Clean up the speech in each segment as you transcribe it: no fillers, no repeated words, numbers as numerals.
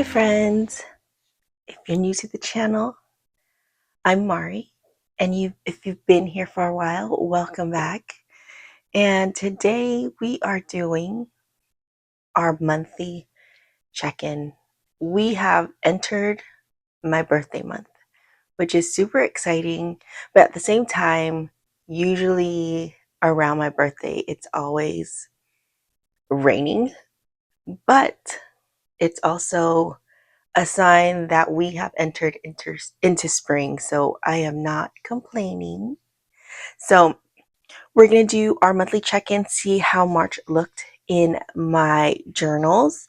friends. If you're new to the channel, I'm Mari, and if you've been here for a while, welcome back. And today we are doing our monthly check-in. We have entered my birthday month, which is super exciting, but at the same time, usually around my birthday, it's always raining, but it's also a sign that we have entered into spring. So I am not complaining. So we're going to do our monthly check-in, see how March looked in my journals.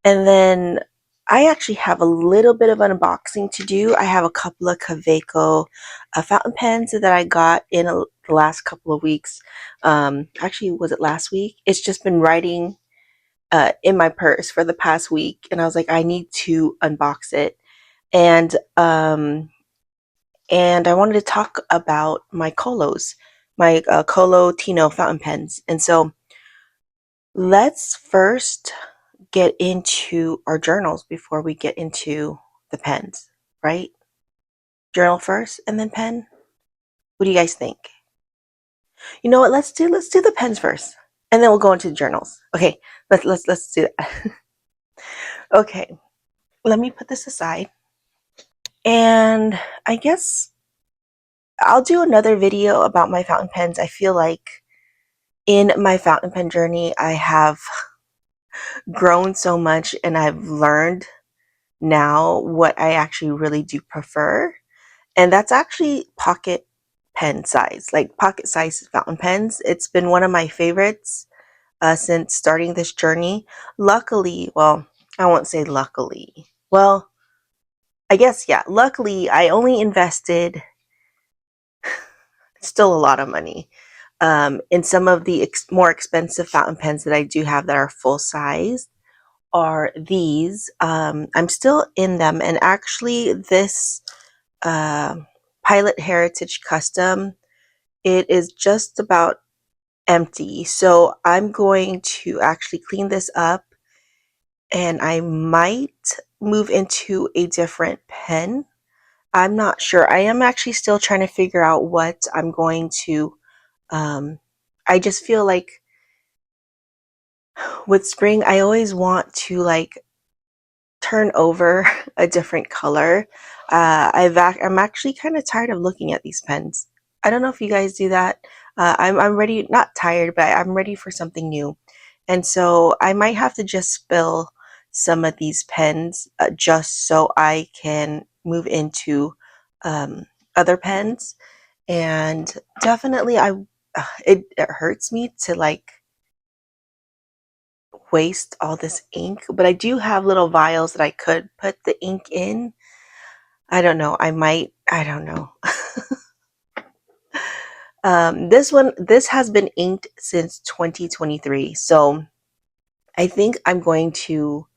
And then I actually have a little bit of an unboxing to do. I have a couple of Kaweco fountain pens that I got in the last couple of weeks. Actually, was it last week? It's just been writing in my purse for the past week, and I was like, I need to unbox it. And I wanted to talk about my my Kolo Tino fountain pens. And so let's first get into our journals before we get into the pens, right? Journal first and then pen. What do you guys think? You know what? Let's do the pens first, and then we'll go into the journals. Okay, let's do that. Okay, let me put this aside, and I guess I'll do another video about my fountain pens. I feel like in my fountain pen journey, I have grown so much and I've learned now what I actually really do prefer. And that's actually pocket pen size, like pocket size fountain pens. It's been one of my favorites since starting this journey. Luckily, well, I won't say luckily. Well, I guess, yeah, luckily I only invested still a lot of money in some of the more expensive fountain pens that I do have that are full size are these. I'm still in them, and actually this Pilot Heritage Custom, it is just about empty. So I'm going to actually clean this up, and I might move into a different pen. I'm not sure. I am actually still trying to figure out what I'm going to I just feel like with spring, I always want to like turn over a different color. I'm actually kind of tired of looking at these pens. I don't know if you guys do that. I'm ready, not tired, but I'm ready for something new. And so I might have to just spill some of these pens just so I can move into other pens. And definitely, it hurts me to like waste all this ink, but I do have little vials that I could put the ink in. I don't know. I don't know. This has been inked since 2023. So I think I'm going to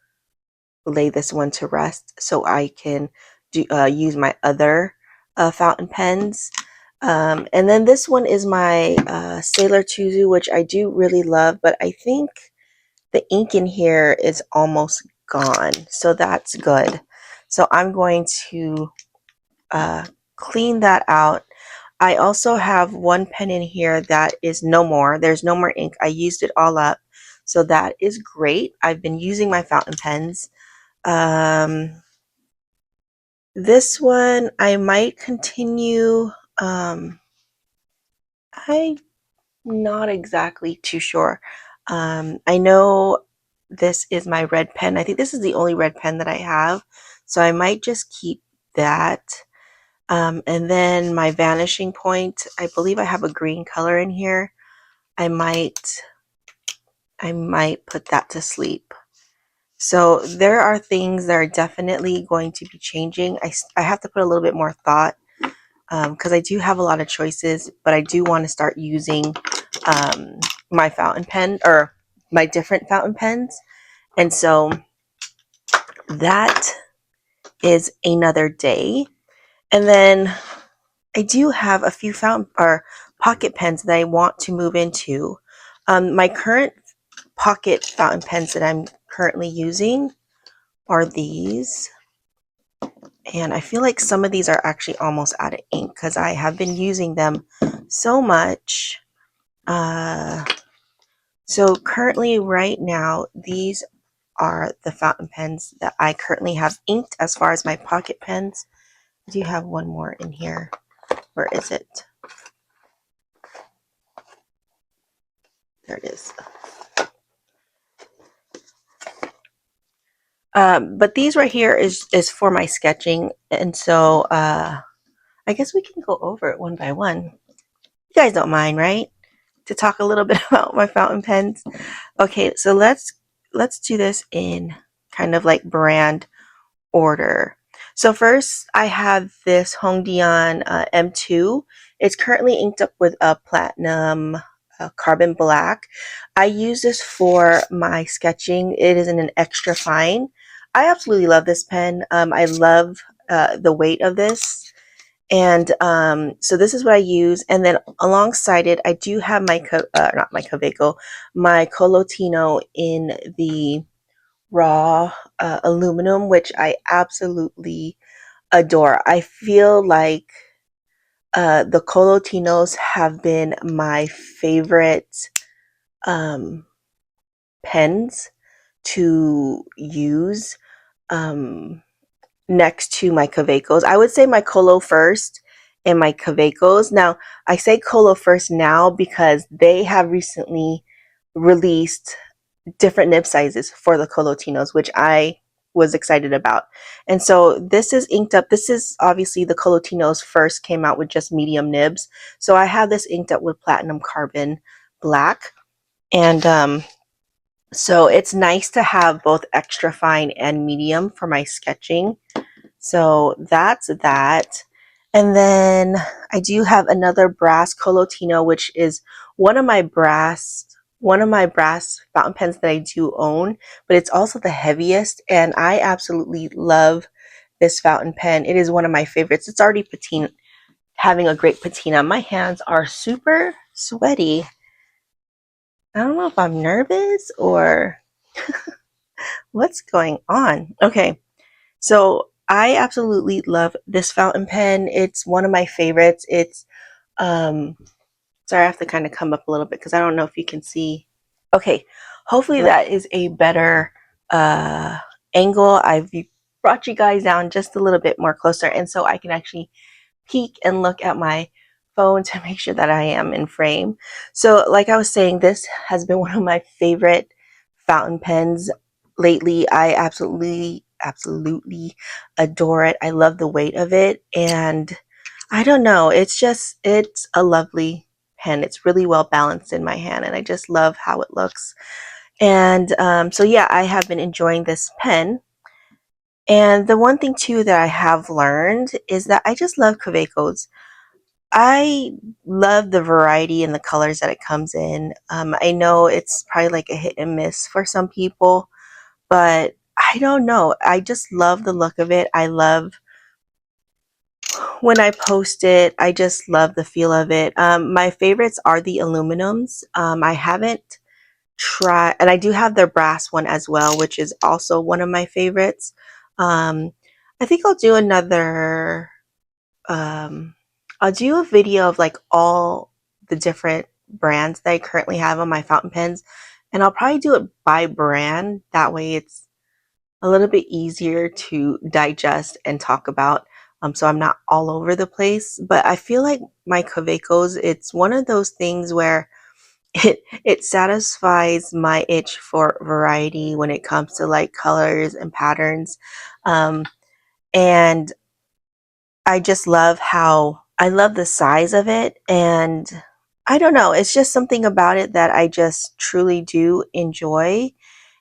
lay this one to rest so I can use my other fountain pens. And then this one is my Sailor Tuzu, which I do really love, but I think the ink in here is almost gone, so that's good. So I'm going to clean that out. I also have one pen in here that is no more. There's no more ink. I used it all up, so that is great. I've been using my fountain pens. This one I might continue. I'm not exactly too sure. I know this is my red pen. I think this is the only red pen that I have, so I might just keep that. And then my vanishing point, I believe I have a green color in here. I might put that to sleep. So there are things that are definitely going to be changing. I have to put a little bit more thought because I do have a lot of choices, but I do want to start using my fountain pen or my different fountain pens. And so that is another day. And then I do have a few fountain or pocket pens that I want to move into. My current pocket fountain pens that I'm currently using are these. And I feel like some of these are actually almost out of ink because I have been using them so much. So currently right now, these are the fountain pens that I currently have inked as far as my pocket pens. I do have one more in here. Where is it? There it is. But these right here is for my sketching. And so I guess we can go over it one by one. You guys don't mind, right? To talk a little bit about my fountain pens. Okay, so let's do this in kind of like brand order. So first I have this Hongdian M2. It's currently inked up with a platinum carbon black. I use this for my sketching. It is in an extra fine. I absolutely love this pen. I love the weight of this. And so this is what I use. And then alongside it, I do have my, not my Kaweco, my Kolo Tino in the raw aluminum, which I absolutely adore. I feel like the Kolo Tinos have been my favorite um, pens to use next to my Kawecos. I would say my Kolo first and my Kawecos. Now, I say Kolo first now because they have recently released different nib sizes for the Kolo Tinos, which I was excited about. And so this is inked up. This is obviously the Kolo Tinos first came out with just medium nibs. So I have this inked up with platinum carbon black. And so it's nice to have both extra fine and medium for my sketching. So that's that. And then I do have another brass Kolo Tino, which is one of my brass fountain pens that I do own, but it's also the heaviest. And I absolutely love this fountain pen. It is one of my favorites. It's already patina, having a great patina. My hands are super sweaty. I don't know if I'm nervous or what's going on. Okay. So I absolutely love this fountain pen. It's one of my favorites. It's sorry, I have to kind of come up a little bit because I don't know if you can see. Okay, hopefully that is a better angle. I've brought you guys down just a little bit more closer, and so I can actually peek and look at my phone to make sure that I am in frame. So like I was saying, this has been one of my favorite fountain pens lately. I absolutely adore it. I love the weight of it, and I don't know, it's a lovely pen. It's really well balanced in my hand, and I just love how it looks. And so yeah, I have been enjoying this pen. And the one thing too that I have learned is that I just love Kawecos. I love the variety and the colors that it comes in. I know it's probably like a hit and miss for some people, but I don't know. I just love the look of it. I love when I post it. I just love the feel of it. My favorites are the aluminums. I haven't tried, and I do have their brass one as well, which is also one of my favorites. I think I'll do another I'll do a video of like all the different brands that I currently have on my fountain pens, and I'll probably do it by brand. That way it's a little bit easier to digest and talk about. So I'm not all over the place, but I feel like my Kawecos, it's one of those things where it satisfies my itch for variety when it comes to like colors and patterns. And I just love I love the size of it, and I don't know, it's just something about it that I just truly do enjoy.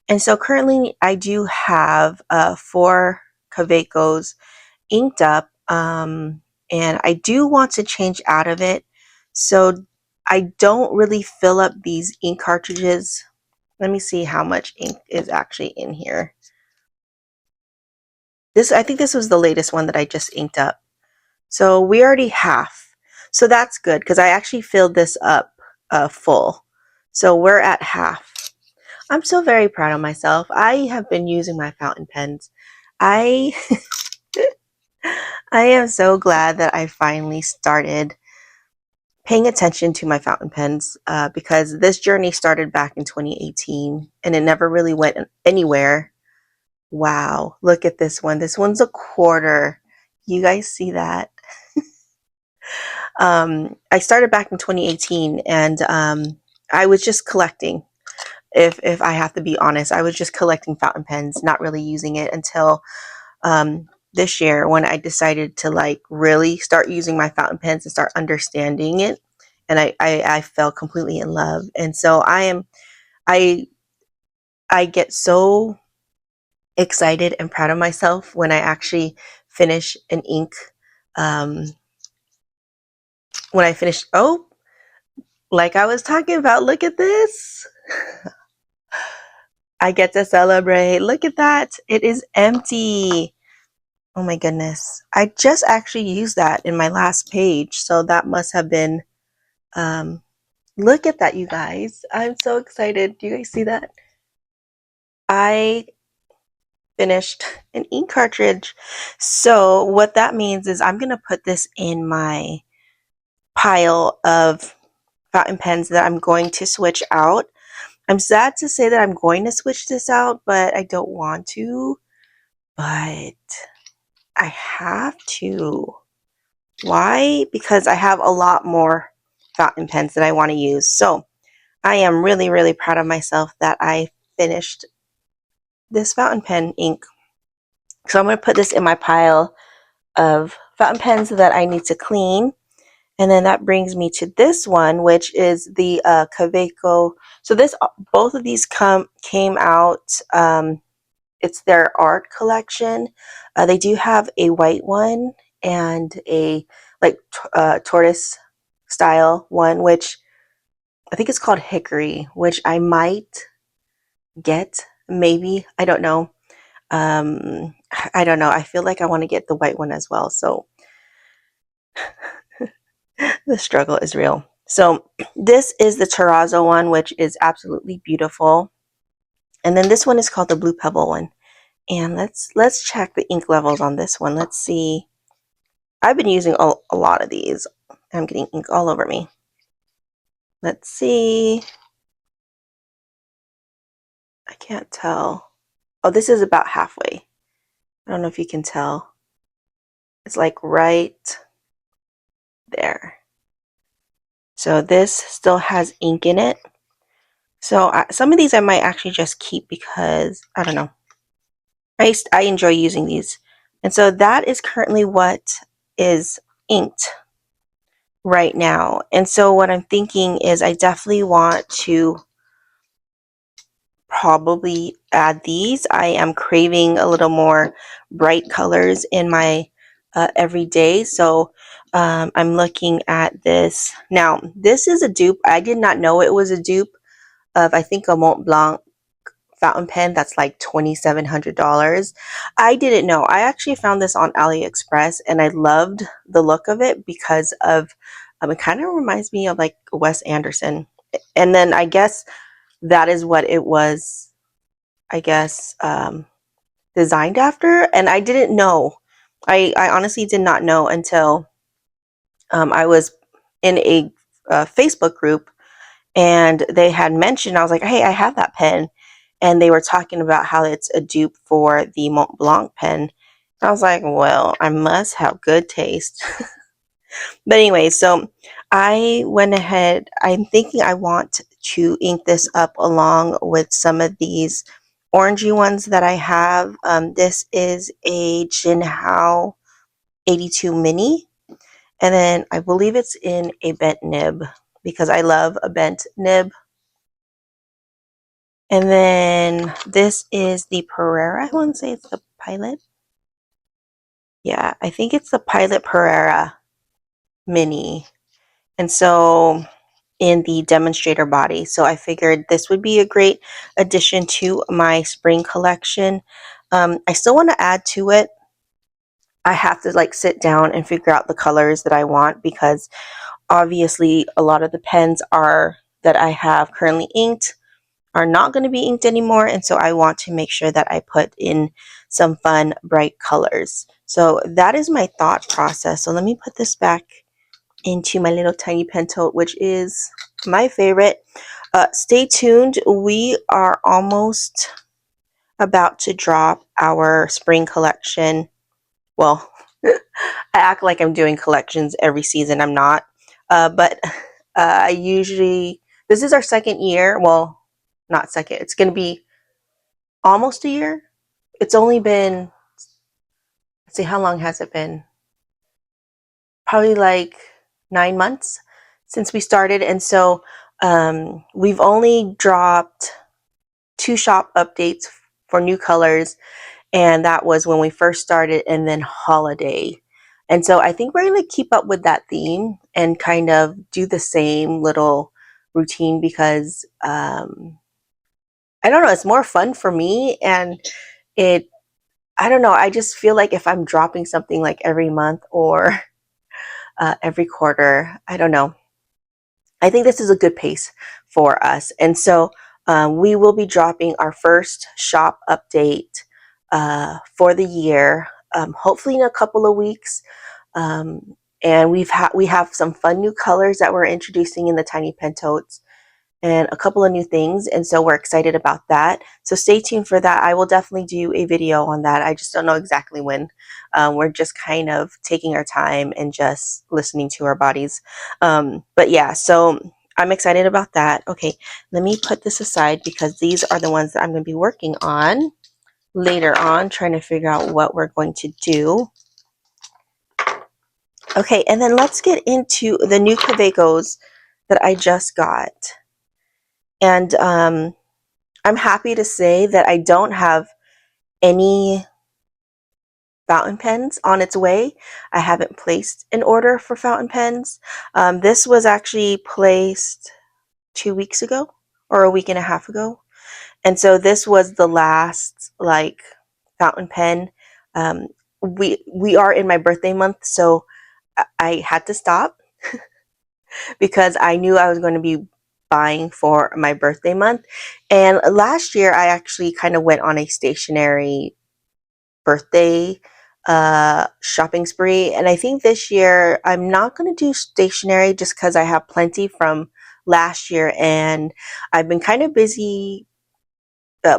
And so currently I do have 4 Kawecos inked up, and I do want to change out of it. So I don't really fill up these ink cartridges. Let me see how much ink is actually in here. I think this was the latest one that I just inked up. So we already half. So that's good because I actually filled this up full. So we're at half. I'm so very proud of myself. I have been using my fountain pens I I am so glad that I finally started paying attention to my fountain pens because this journey started back in 2018 and it never really went anywhere. Wow, look at this one. This one's a quarter. You guys see that? I started back in 2018 and I was just collecting. If I have to be honest, I was just collecting fountain pens, not really using it until this year when I decided to like really start using my fountain pens and start understanding it. And I fell completely in love. And so I I get so excited and proud of myself when I actually finish an ink. Um, when I finish, oh, like I was talking about, look at this. I get to celebrate. Look at that. It is empty. Oh my goodness. I just actually used that in my last page. So that must have been, look at that, you guys. I'm so excited. Do you guys see that? I finished an ink cartridge. So what that means is I'm going to put this in my pile of fountain pens that I'm going to switch out. I'm sad to say that I'm going to switch this out, but I don't want to. But I have to. Why? Because I have a lot more fountain pens that I want to use. So I am really, really proud of myself that I finished this fountain pen ink. So I'm going to put this in my pile of fountain pens that I need to clean. And then that brings me to this one, which is the Kaweco. So this, both of these came out. It's their art collection. They do have a white one and a like tortoise style one, which I think it's called Hickory, which I might get. Maybe, I don't know. I don't know. I feel like I want to get the white one as well. So the struggle is real. So this is the terrazzo one, which is absolutely beautiful. And then this one is called the Blue Pebble one. And let's check the ink levels on this one. Let's see. I've been using a lot of these. I'm getting ink all over me. Let's see. I can't tell. Oh, this is about halfway. I don't know if you can tell. It's like right there. So this still has ink in it. So some of these I might actually just keep because, I don't know. I enjoy using these. And so that is currently what is inked right now. And so what I'm thinking is I definitely want to probably add these. I am craving a little more bright colors in my everyday. So I'm looking at this. Now, this is a dupe. I did not know it was a dupe of, I think, a Mont Blanc fountain pen that's like $2,700. I didn't know. I actually found this on AliExpress and I loved the look of it because of it kind of reminds me of like Wes Anderson. And then I guess that is what it was, I guess, designed after. And I didn't know. I honestly did not know until I was in a Facebook group and they had mentioned, I was like, hey, I have that pen. And they were talking about how it's a dupe for the Mont Blanc pen. I was like, well, I must have good taste. But anyway, so I went ahead. I'm thinking I want to ink this up along with some of these orangey ones that I have. This is a Jinhao 82 mini. And then I believe it's in a bent nib because I love a bent nib. And then this is the Pereira. I want to say it's the Pilot. Yeah, I think it's the Pilot Pereira Mini. And so in the demonstrator body. So I figured this would be a great addition to my spring collection. I still want to add to it. I have to like sit down and figure out the colors that I want because obviously a lot of the pens are that I have currently inked are not going to be inked anymore, and so I want to make sure that I put in some fun, bright colors. So that is my thought process. So let me put this back into my little tiny pen tote, which is my favorite. Stay tuned. We are almost about to drop our spring collection. Well, I act like I'm doing collections every season. I'm not. But I usually, this is our second year. Well, not second. It's going to be almost a year. It's only been, let's see, how long has it been? Probably like 9 months since we started. And so we've only dropped 2 shop updates for new colors. And that was when we first started, and then holiday. And so I think we're going to keep up with that theme and kind of do the same little routine because I don't know, it's more fun for me. And it, I don't know, I just feel like if I'm dropping something like every month or every quarter, I don't know. I think this is a good pace for us. And so we will be dropping our first shop update for the year, hopefully in a couple of weeks. And we have some fun new colors that we're introducing in the Tiny Pen Totes and a couple of new things. And so we're excited about that. So stay tuned for that. I will definitely do a video on that. I just don't know exactly when. We're just kind of taking our time and just listening to our bodies. But yeah, so I'm excited about that. Okay, let me put this aside because these are the ones that I'm going to be working on later on, trying to figure out what we're going to do. Okay, and then let's get into the new Kawecos that I just got. And I'm happy to say that I don't have any fountain pens on its way. I haven't placed an order for fountain pens. This was actually placed 2 weeks ago or a week and a half ago. And so this was the last like fountain pen. We are in my birthday month, so I had to stop because I knew I was going to be buying for my birthday month. And last year I actually kind of went on a stationery birthday shopping spree, and I think this year I'm not going to do stationery just because I have plenty from last year, and I've been kind of busy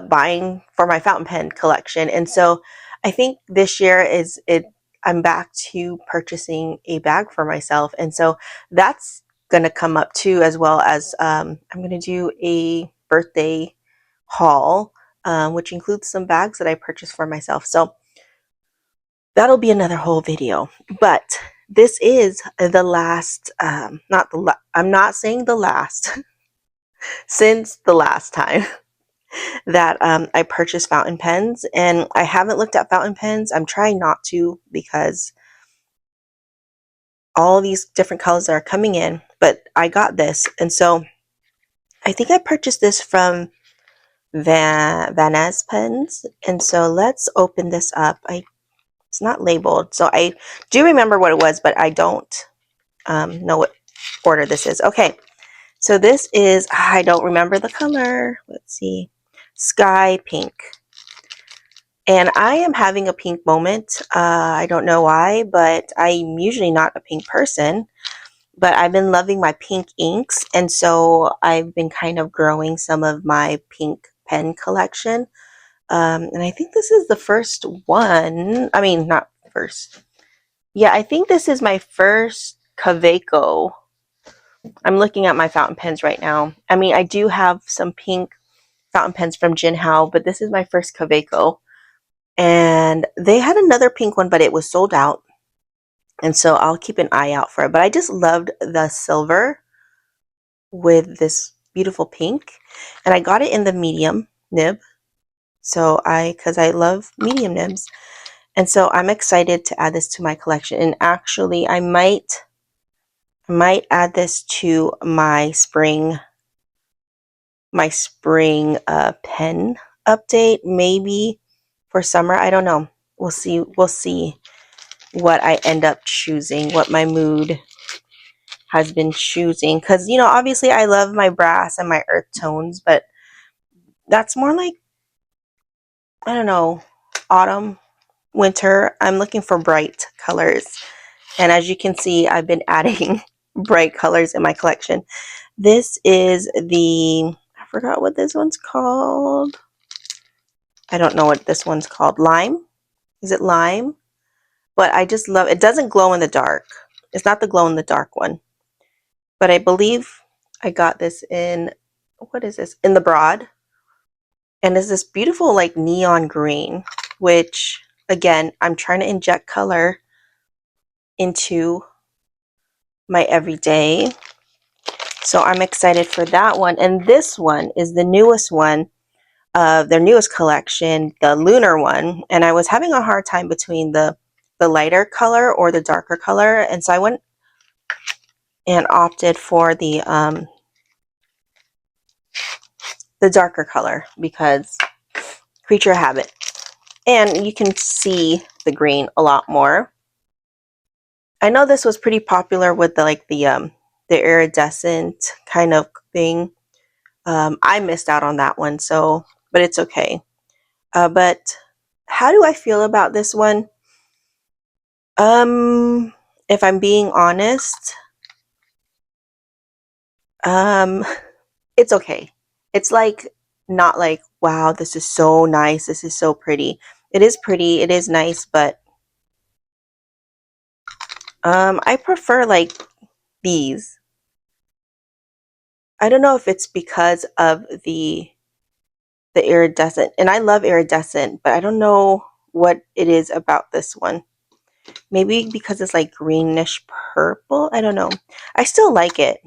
buying for my fountain pen collection. And so I think this year is it I'm back to purchasing a bag for myself, and so that's going to come up too, as well as I'm going to do a birthday haul, which includes some bags that I purchased for myself. So that'll be another whole video. But this is the last, not the I'm not saying the last, since the last time that I purchased fountain pens. And I haven't looked at fountain pens. I'm trying not to because all these different colors are coming in. But I got this. And so I think I purchased this from Vaness Pens. And so let's open this up. It's not labeled. So I do remember what it was, but I don't know what order this is. Okay, so this is, I don't remember the color. Let's see, sky pink. And I am having a pink moment. I don't know why, but I'm usually not a pink person. But I've been loving my pink inks, and so I've been kind of growing some of my pink pen collection. And I think this is the first one. I mean, not first. Yeah, I think this is my first Kaweco. I'm looking at my fountain pens right now. I mean, I do have some pink fountain pens from Jinhao, but this is my first Kaweco. And they had another pink one, but it was sold out. And so I'll keep an eye out for it. But I just loved the silver with this beautiful pink. And I got it in the medium nib. So because I love medium nibs. And so I'm excited to add this to my collection. And actually, I might add this to my spring pen update, maybe for summer. I don't know. We'll see what I end up choosing, what my mood has been choosing. Because, you know, obviously I love my brass and my earth tones, but that's more like, I don't know, autumn, winter, I'm looking for bright colors. And as you can see, I've been adding bright colors in my collection. This is I forgot what this one's called. I don't know what this one's called. Lime? Is it lime? But I just love it. It doesn't glow in the dark. It's not the glow in the dark one. But I believe I got this in, what is this? In the broad. And it's this beautiful like neon green, which again, I'm trying to inject color into my everyday. So I'm excited for that one. And this one is the newest one of their newest collection, the lunar one. And I was having a hard time between the lighter color or the darker color. And so I went and opted for the darker color because creature habit. And you can see the green a lot more. I know this was pretty popular with the iridescent kind of thing. I missed out on that one, so but it's okay. But how do I feel about this one? If I'm being honest, it's okay. It's like not like, wow, this is so nice, this is so pretty. It is pretty, it is nice, but I prefer like these. I don't know if it's because of the iridescent, and I love iridescent, but I don't know what it is about this one. Maybe because it's like greenish purple. I don't know. I still like it,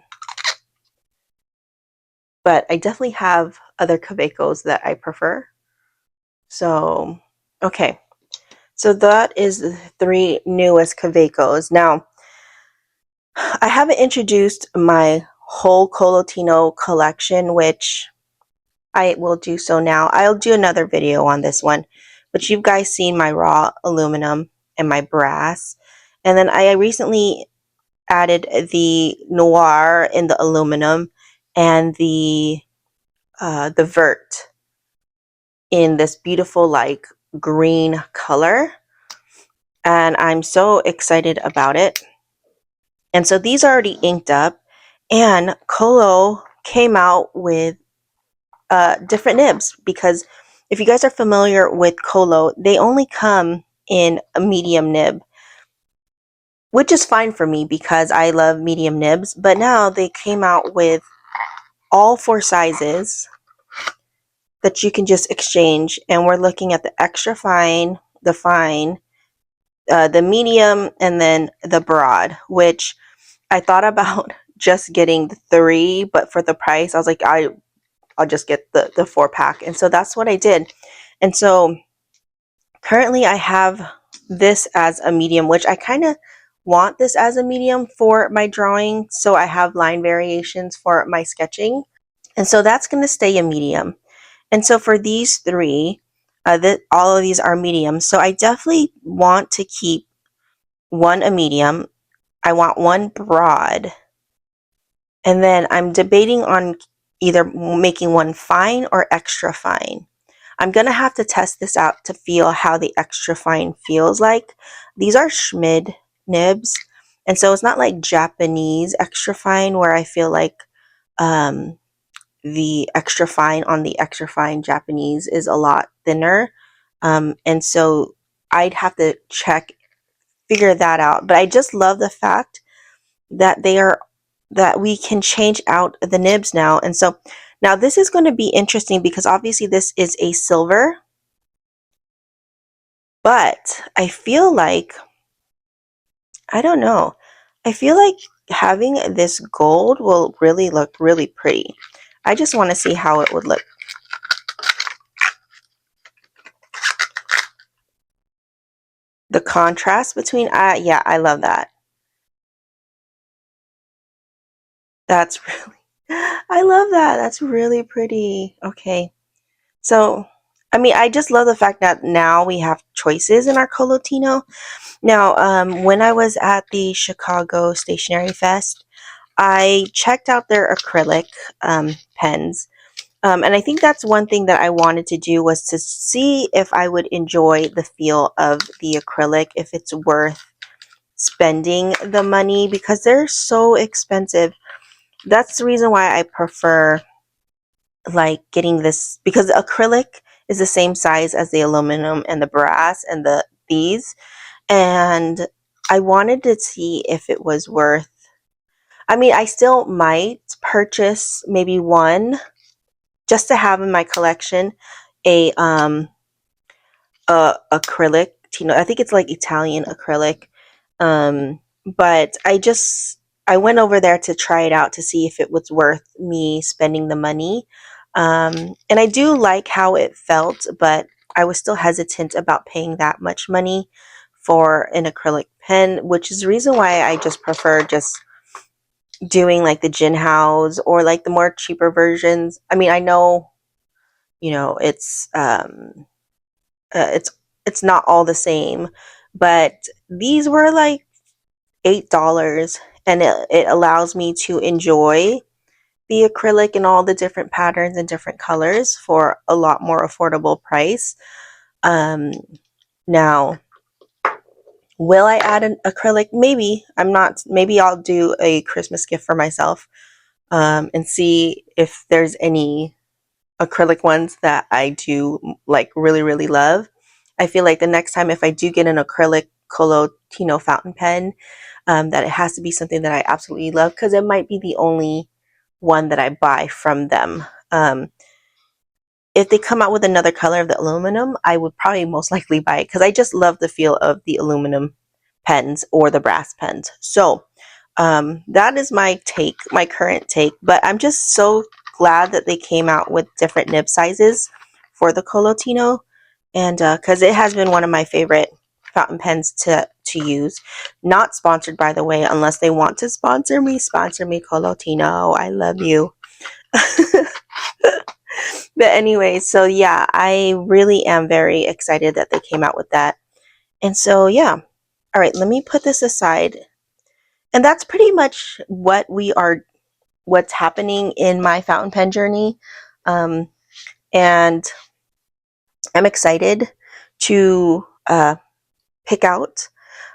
but I definitely have other Kawecos that I prefer. So, okay. So that is the 3 newest Kawecos. Now, I haven't introduced my whole Kolo Tino collection, which I will do so now. I'll do another video on this one. But you've guys seen my raw aluminum and my brass. And then I recently added the noir in the aluminum and the vert in this beautiful like green color. And I'm so excited about it. And so these are already inked up, and Kolo came out with different nibs, because if you guys are familiar with Kolo, they only come in a medium nib, which is fine for me because I love medium nibs. But now they came out with all 4 sizes that you can just exchange, and we're looking at the extra fine, the fine, the medium, and then the broad, which I thought about just getting the 3, but for the price I was like, I'll just get the 4-pack. And so that's what I did. And so currently I have this as a medium, which I kind of want this as a medium for my drawing, so I have line variations for my sketching. And so that's going to stay a medium. And so for these 3, all of these are mediums. So I definitely want to keep one a medium. I want one broad. And then I'm debating on either making one fine or extra fine. I'm going to have to test this out to feel how the extra fine feels like. These are Schmid nibs. And so it's not like Japanese extra fine where I feel like the extra fine on the extra fine Japanese is a lot thinner. And so I'd have to figure that out. But I just love the fact that that we can change out the nibs now. And so now this is going to be interesting because obviously this is a silver, but I feel like, I don't know, I feel like having this gold will really look really pretty. I just want to see how it would look. The contrast between, yeah, I love that. That's really, I love that. That's really pretty. Okay. So, I mean, I just love the fact that now we have choices in our Kolo Tino. Now, when I was at the Chicago Stationery Fest, I checked out their acrylic pens, And I think that's one thing that I wanted to do, was to see if I would enjoy the feel of the acrylic, if it's worth spending the money, because they're so expensive. That's the reason why I prefer like getting this, because the acrylic is the same size as the aluminum and the brass and these, and I wanted to see if it was worth. I mean, I still might purchase maybe one just to have in my collection, a acrylic Tino. I think it's like Italian acrylic. But I went over there to try it out to see if it was worth me spending the money. And I do like how it felt, but I was still hesitant about paying that much money for an acrylic pen, which is the reason why I just prefer just doing like the gin house or like the more cheaper versions. I mean, I know, it's it's not all the same, but these were like $8, and it allows me to enjoy the acrylic in all the different patterns and different colors for a lot more affordable price. Um, Now, will I add an acrylic? Maybe. I'm not. Maybe I'll do a Christmas gift for myself, and see if there's any acrylic ones that I do like really, really love. I feel like the next time if I do get an acrylic Kolo Tino fountain pen, that it has to be something that I absolutely love, because it might be the only one that I buy from them. If they come out with another color of the aluminum, I would probably most likely buy it, because I just love the feel of the aluminum pens or the brass pens. So that is my take, my current take. But I'm just so glad that they came out with different nib sizes for the Kolo Tino, and because it has been one of my favorite fountain pens to use. Not sponsored, by the way. Unless they want to sponsor me, Kolo Tino. I love you. But anyway, so yeah, I really am very excited that they came out with that. And so yeah, all right, let me put this aside. And that's pretty much what's happening in my fountain pen journey. And I'm excited to pick out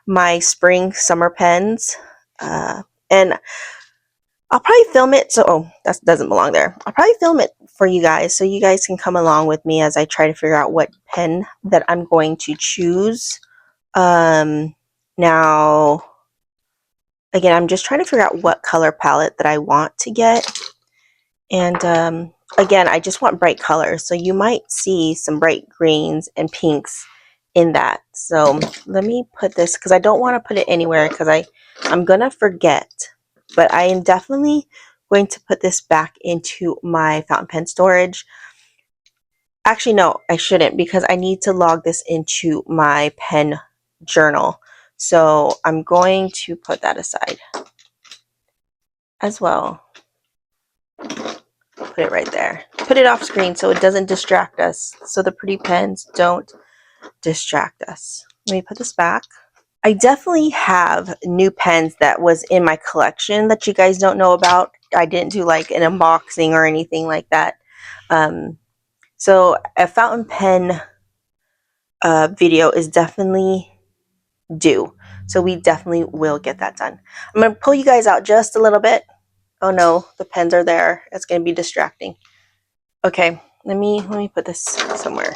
my spring summer pens. And I'll probably film it. So, oh, that doesn't belong there. I'll probably film it for you guys so you guys can come along with me as I try to figure out what pen that I'm going to choose. Now, again, I'm just trying to figure out what color palette that I want to get. And again, I just want bright colors. So you might see some bright greens and pinks in that. So let me put this, because I don't want to put it anywhere, because I'm going to forget. But I am definitely going to put this back into my fountain pen storage. Actually, no, I shouldn't, because I need to log this into my pen journal. So I'm going to put that aside as well. Put it right there. Put it off screen so it doesn't distract us. So the pretty pens don't distract us. Let me put this back. I definitely have new pens that was in my collection that you guys don't know about. I didn't do like an unboxing or anything like that. So a fountain pen video is definitely due. So we definitely will get that done. I'm going to pull you guys out just a little bit. Oh no, the pens are there. It's going to be distracting. Okay, let me put this somewhere.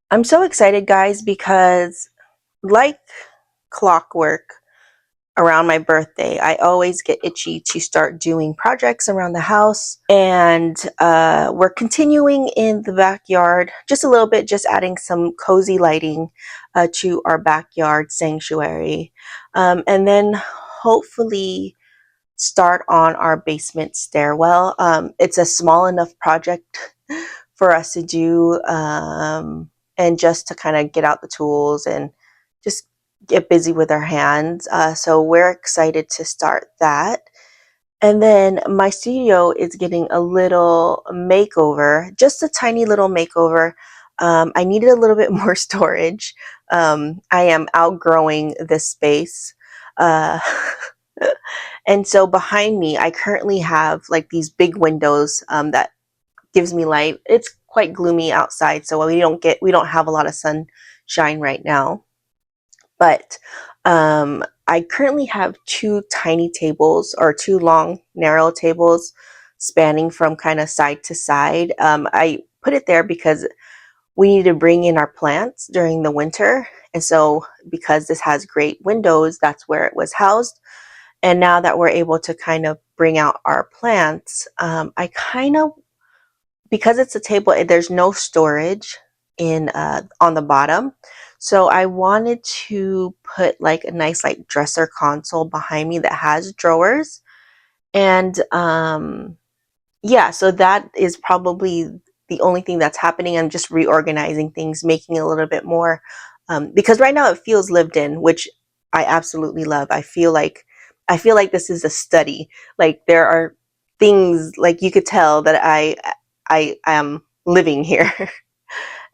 I'm so excited, guys, because like clockwork, around my birthday, I always get itchy to start doing projects around the house. And we're continuing in the backyard just a little bit, just adding some cozy lighting to our backyard sanctuary. And then hopefully start on our basement stairwell. It's a small enough project for us to do, and just to kind of get out the tools and just get busy with our hands. So we're excited to start that. And then my studio is getting a little makeover, just a tiny little makeover. I needed a little bit more storage. I am outgrowing this space. Uh, and so behind me, I currently have like these big windows that gives me light. It's quite gloomy outside, so we don't have a lot of sunshine right now. But I currently have two tiny tables, or two long, narrow tables spanning from kind of side to side. I put it there because we need to bring in our plants during the winter. And so, because this has great windows, that's where it was housed. And now that we're able to kind of bring out our plants, I kind of, because it's a table, there's no storage in on the bottom. So I wanted to put like a nice like dresser console behind me that has drawers. And yeah, so that is probably the only thing that's happening. I'm just reorganizing things, making it a little bit more, because right now it feels lived in, which I absolutely love. I feel like this is a study. Like there are things like you could tell that I am living here.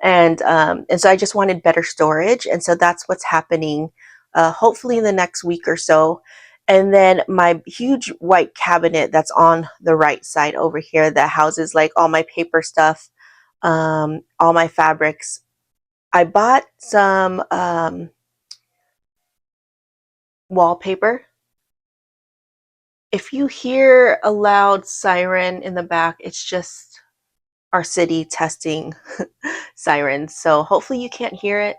And so I just wanted better storage, and so that's what's happening. Hopefully in the next week or so. And then my huge white cabinet that's on the right side over here that houses like all my paper stuff, all my fabrics. I bought some wallpaper. If you hear a loud siren in the back, it's just our city testing sirens. So hopefully you can't hear it.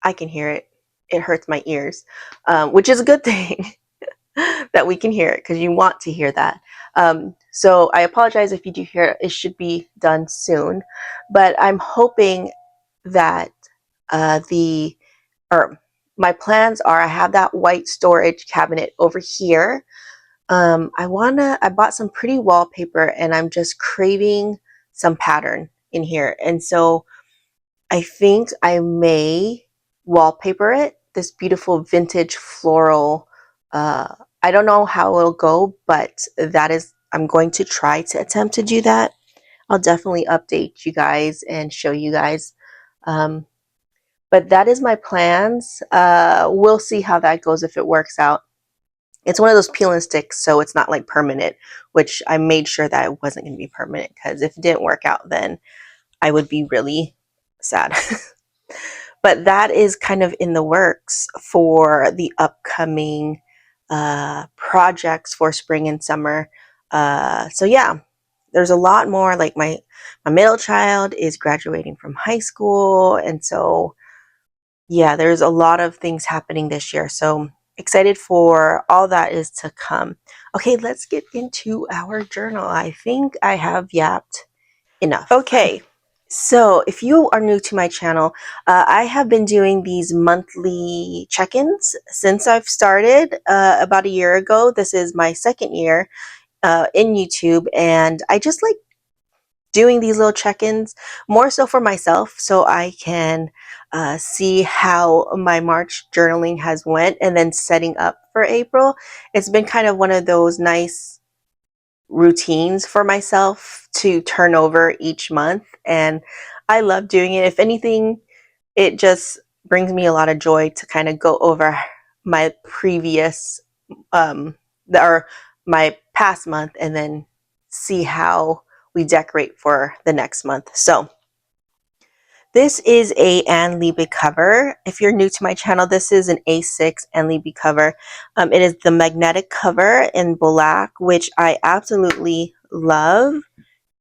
I can hear it. It hurts my ears, which is a good thing that we can hear it, because you want to hear that. So I apologize if you do hear it. It should be done soon, but I'm hoping that the or my plans are, I have that white storage cabinet over here. I bought some pretty wallpaper, and I'm just craving some pattern in here, and so I think I may wallpaper it, this beautiful vintage floral. I don't know how it'll go, but I'm going to try to attempt to do that. I'll definitely update you guys and show you guys. Um, but that is my plans. We'll see how that goes, if it works out. It's one of those peel and sticks, so it's not like permanent, which I made sure that it wasn't going to be permanent, because if it didn't work out, then I would be really sad. But that is kind of in the works for the upcoming projects for spring and summer. So yeah, there's a lot more. Like my middle child is graduating from high school, and so yeah, there's a lot of things happening this year. So excited for all that is to come. Okay, let's get into our journal. I think I have yapped enough. Okay, so if you are new to my channel, I have been doing these monthly check-ins since I've started about a year ago. This is my second year in YouTube, and I just like doing these little check-ins more so for myself, so I can see how my March journaling has went, and then setting up for April. It's been kind of one of those nice routines for myself to turn over each month, and I love doing it. If anything, it just brings me a lot of joy to kind of go over my previous or my past month, and then see how we decorate for the next month. So this is a Anne Liebig cover. If you're new to my channel, this is an A6 Anne Liebig cover. It is the magnetic cover in black, which I absolutely love.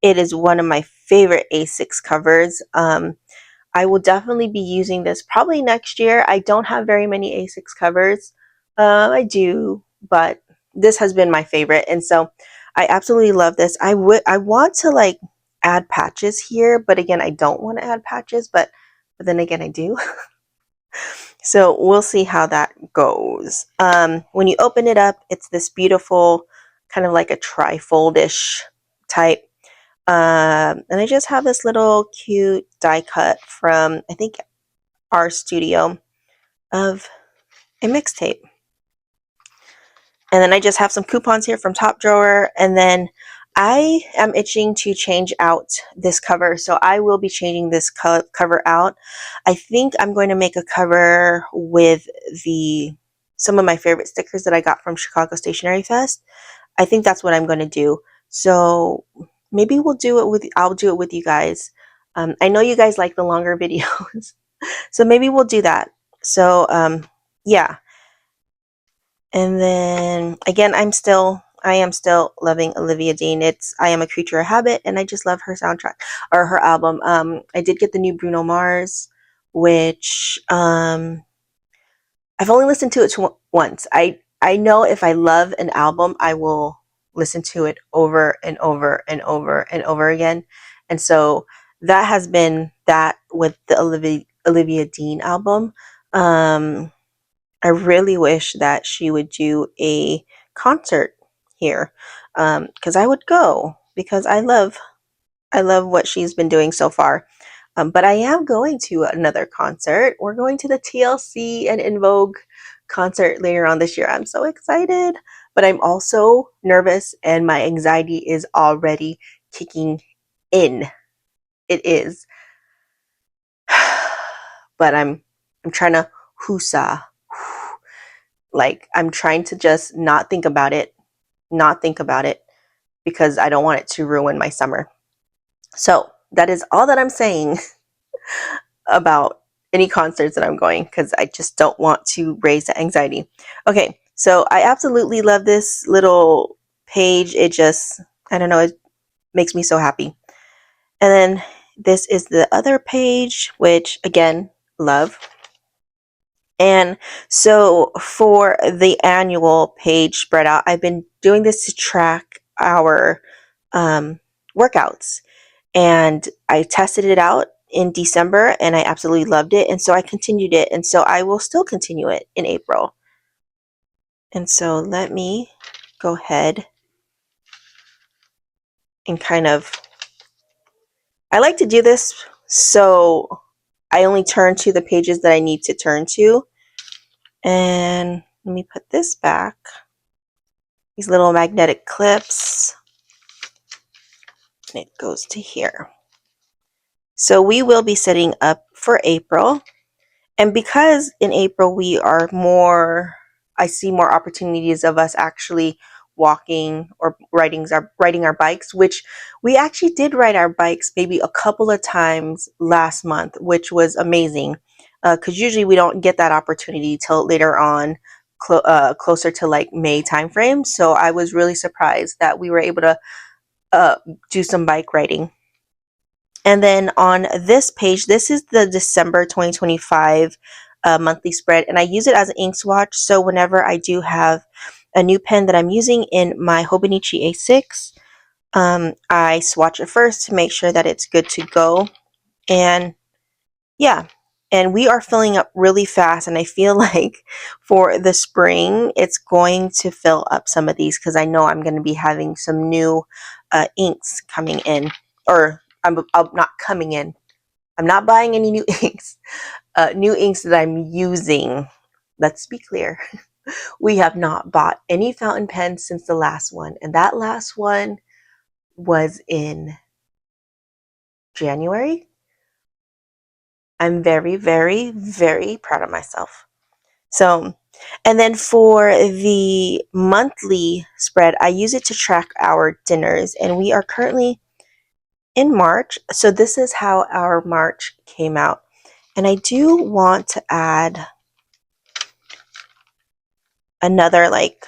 It is one of my favorite A6 covers. I will definitely be using this probably next year. I don't have very many A6 covers. I do, but this has been my favorite, and so I absolutely love this. I want to like add patches here, but again, I don't want to add patches, but then again, I do. So we'll see how that goes. When you open it up, it's this beautiful kind of like a trifold-ish type. And I just have this little cute die cut from, I think, our studio of a mixtape. And then I just have some coupons here from Top Drawer. And then I am itching to change out this cover, so I will be changing this cover out. I think I'm going to make a cover with some of my favorite stickers that I got from Chicago Stationery Fest. I think that's what I'm going to do. So maybe I'll do it with you guys. I know you guys like the longer videos, so maybe we'll do that. So yeah. And then again, I am still loving Olivia Dean. I Am a Creature of Habit, and I just love her soundtrack or her album. I did get the new Bruno Mars, which I've only listened to it once. I know if I love an album, I will listen to it over and over and over and over again. And so that has been that with the Olivia Dean album. I really wish that she would do a concert here, because I would go because I love what she's been doing so far. But I am going to another concert. We're going to the TLC and In Vogue concert later on this year. I'm so excited, but I'm also nervous, and my anxiety is already kicking in. It is, but I'm trying to husa. Like, I'm trying to just not think about it, because I don't want it to ruin my summer. So that is all that I'm saying about any concerts that I'm going, because I just don't want to raise the anxiety. Okay, so I absolutely love this little page. It just, I don't know, it makes me so happy. And then this is the other page, which again, love. And so for the annual page spread out, I've been doing this to track our workouts. And I tested it out in December, and I absolutely loved it. And so I continued it. And so I will still continue it in April. And so let me go ahead and I like to do this so I only turn to the pages that I need to turn to. And let me put this back. These little magnetic clips. And it goes to here. So we will be setting up for April. And because in April I see more opportunities of us actually walking or riding our bikes, which we actually did ride our bikes maybe a couple of times last month, which was amazing. Because usually we don't get that opportunity till later on, closer to like May timeframe. So I was really surprised that we were able to do some bike riding. And then on this page, this is the December 2025 monthly spread, and I use it as an ink swatch. So whenever I do have a new pen that I'm using in my Hobonichi A6, I swatch it first to make sure that it's good to go. And yeah, and we are filling up really fast, and I feel like for the spring, it's going to fill up some of these because I know I'm going to be having some new inks coming in, or I'm not coming in. I'm not buying any new inks. New inks that I'm using. Let's be clear. We have not bought any fountain pens since the last one. And that last one was in January. I'm very, very, very proud of myself. So, and then for the monthly spread, I use it to track our dinners. And we are currently in March. So this is how our March came out. And I do want to add another like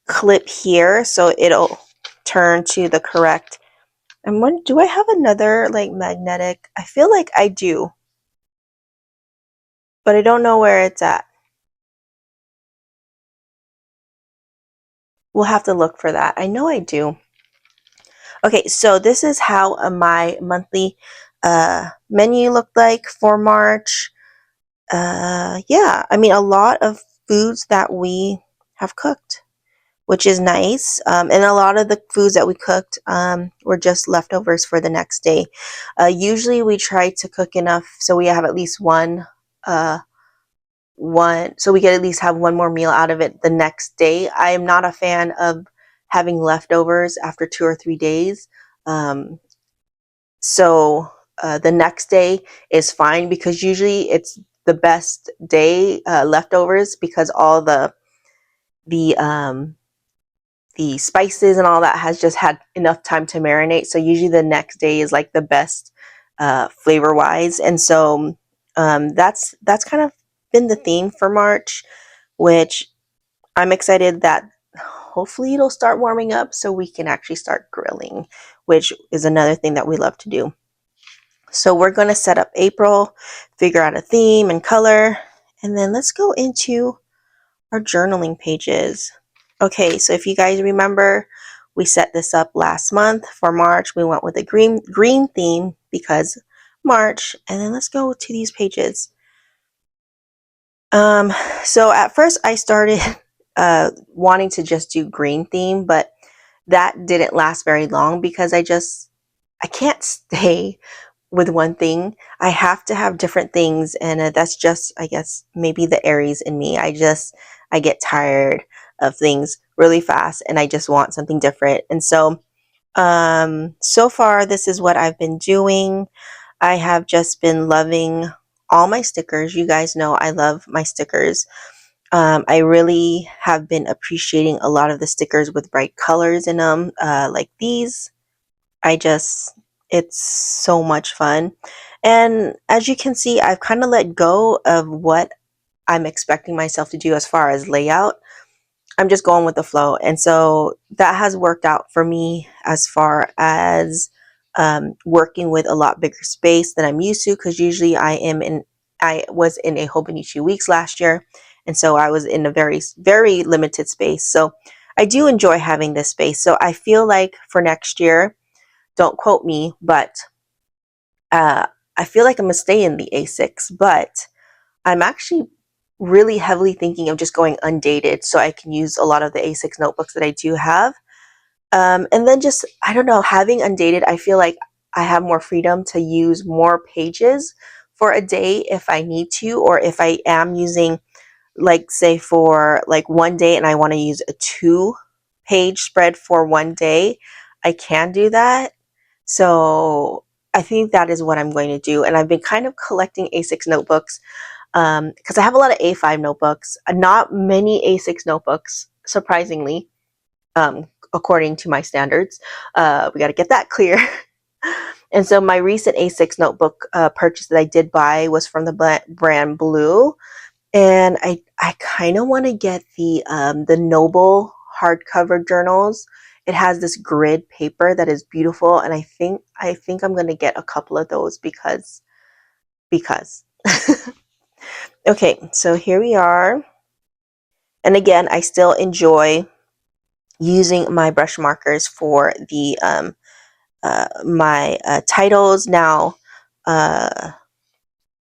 clip here so it'll turn to the correct. And when do I have another like magnetic? I feel like I do, but I don't know where it's at. We'll have to look for that. I know I do. Okay, so this is how my monthly menu looked like for March. Yeah, I mean, a lot of foods that we have cooked, which is nice. And a lot of the foods that we cooked were just leftovers for the next day. Usually we try to cook enough so we have at least so we can at least have one more meal out of it the next day. I am not a fan of having leftovers after 2 or 3 days. So the next day is fine, because usually it's the best day, leftovers, because all the the spices and all that has just had enough time to marinate. So usually the next day is like the best, flavor wise. And so that's kind of been the theme for March, which I'm excited that hopefully it'll start warming up so we can actually start grilling, which is another thing that we love to do. So we're going to set up April, figure out a theme and color, and then let's go into our journaling pages. Okay, so if you guys remember, we set this up last month for March. We went with a green theme because March, and then let's go to these pages. So at first I started wanting to just do green theme, but that didn't last very long because I can't stay with one thing. I have to have different things, and that's just, I guess, maybe the Aries in me. I get tired of things really fast, and I just want something different. And so, so far, this is what I've been doing. I have just been loving all my stickers. You guys know I love my stickers. I really have been appreciating a lot of the stickers with bright colors in them, like these. I just, it's so much fun. And as you can see, I've kind of let go of what I'm expecting myself to do as far as layout. I'm just going with the flow. And so that has worked out for me as far as working with a lot bigger space than I'm used to, because usually I was in a Hobonichi Weeks last year. And so I was in a very, very limited space. So I do enjoy having this space. So I feel like for next year, don't quote me, but uh, I feel like I'm gonna stay in the A6, but I'm actually really heavily thinking of just going undated so I can use a lot of the A6 notebooks that I do have. And then just, I don't know, having undated, I feel like I have more freedom to use more pages for a day if I need to, or if I am using, like, say for like one day and I want to use a 2-page spread for one day, I can do that. So I think that is what I'm going to do. And I've been kind of collecting A6 notebooks, because I have a lot of A5 notebooks, not many A6 notebooks, surprisingly, according to my standards. We got to get that clear. And so my recent A6 notebook purchase that I did buy was from the brand Blue. And I kind of want to get the Noble hardcover journals. It has this grid paper that is beautiful, and I think I'm gonna get a couple of those because. Okay, so here we are. And again, I still enjoy using my brush markers for the my titles. Now,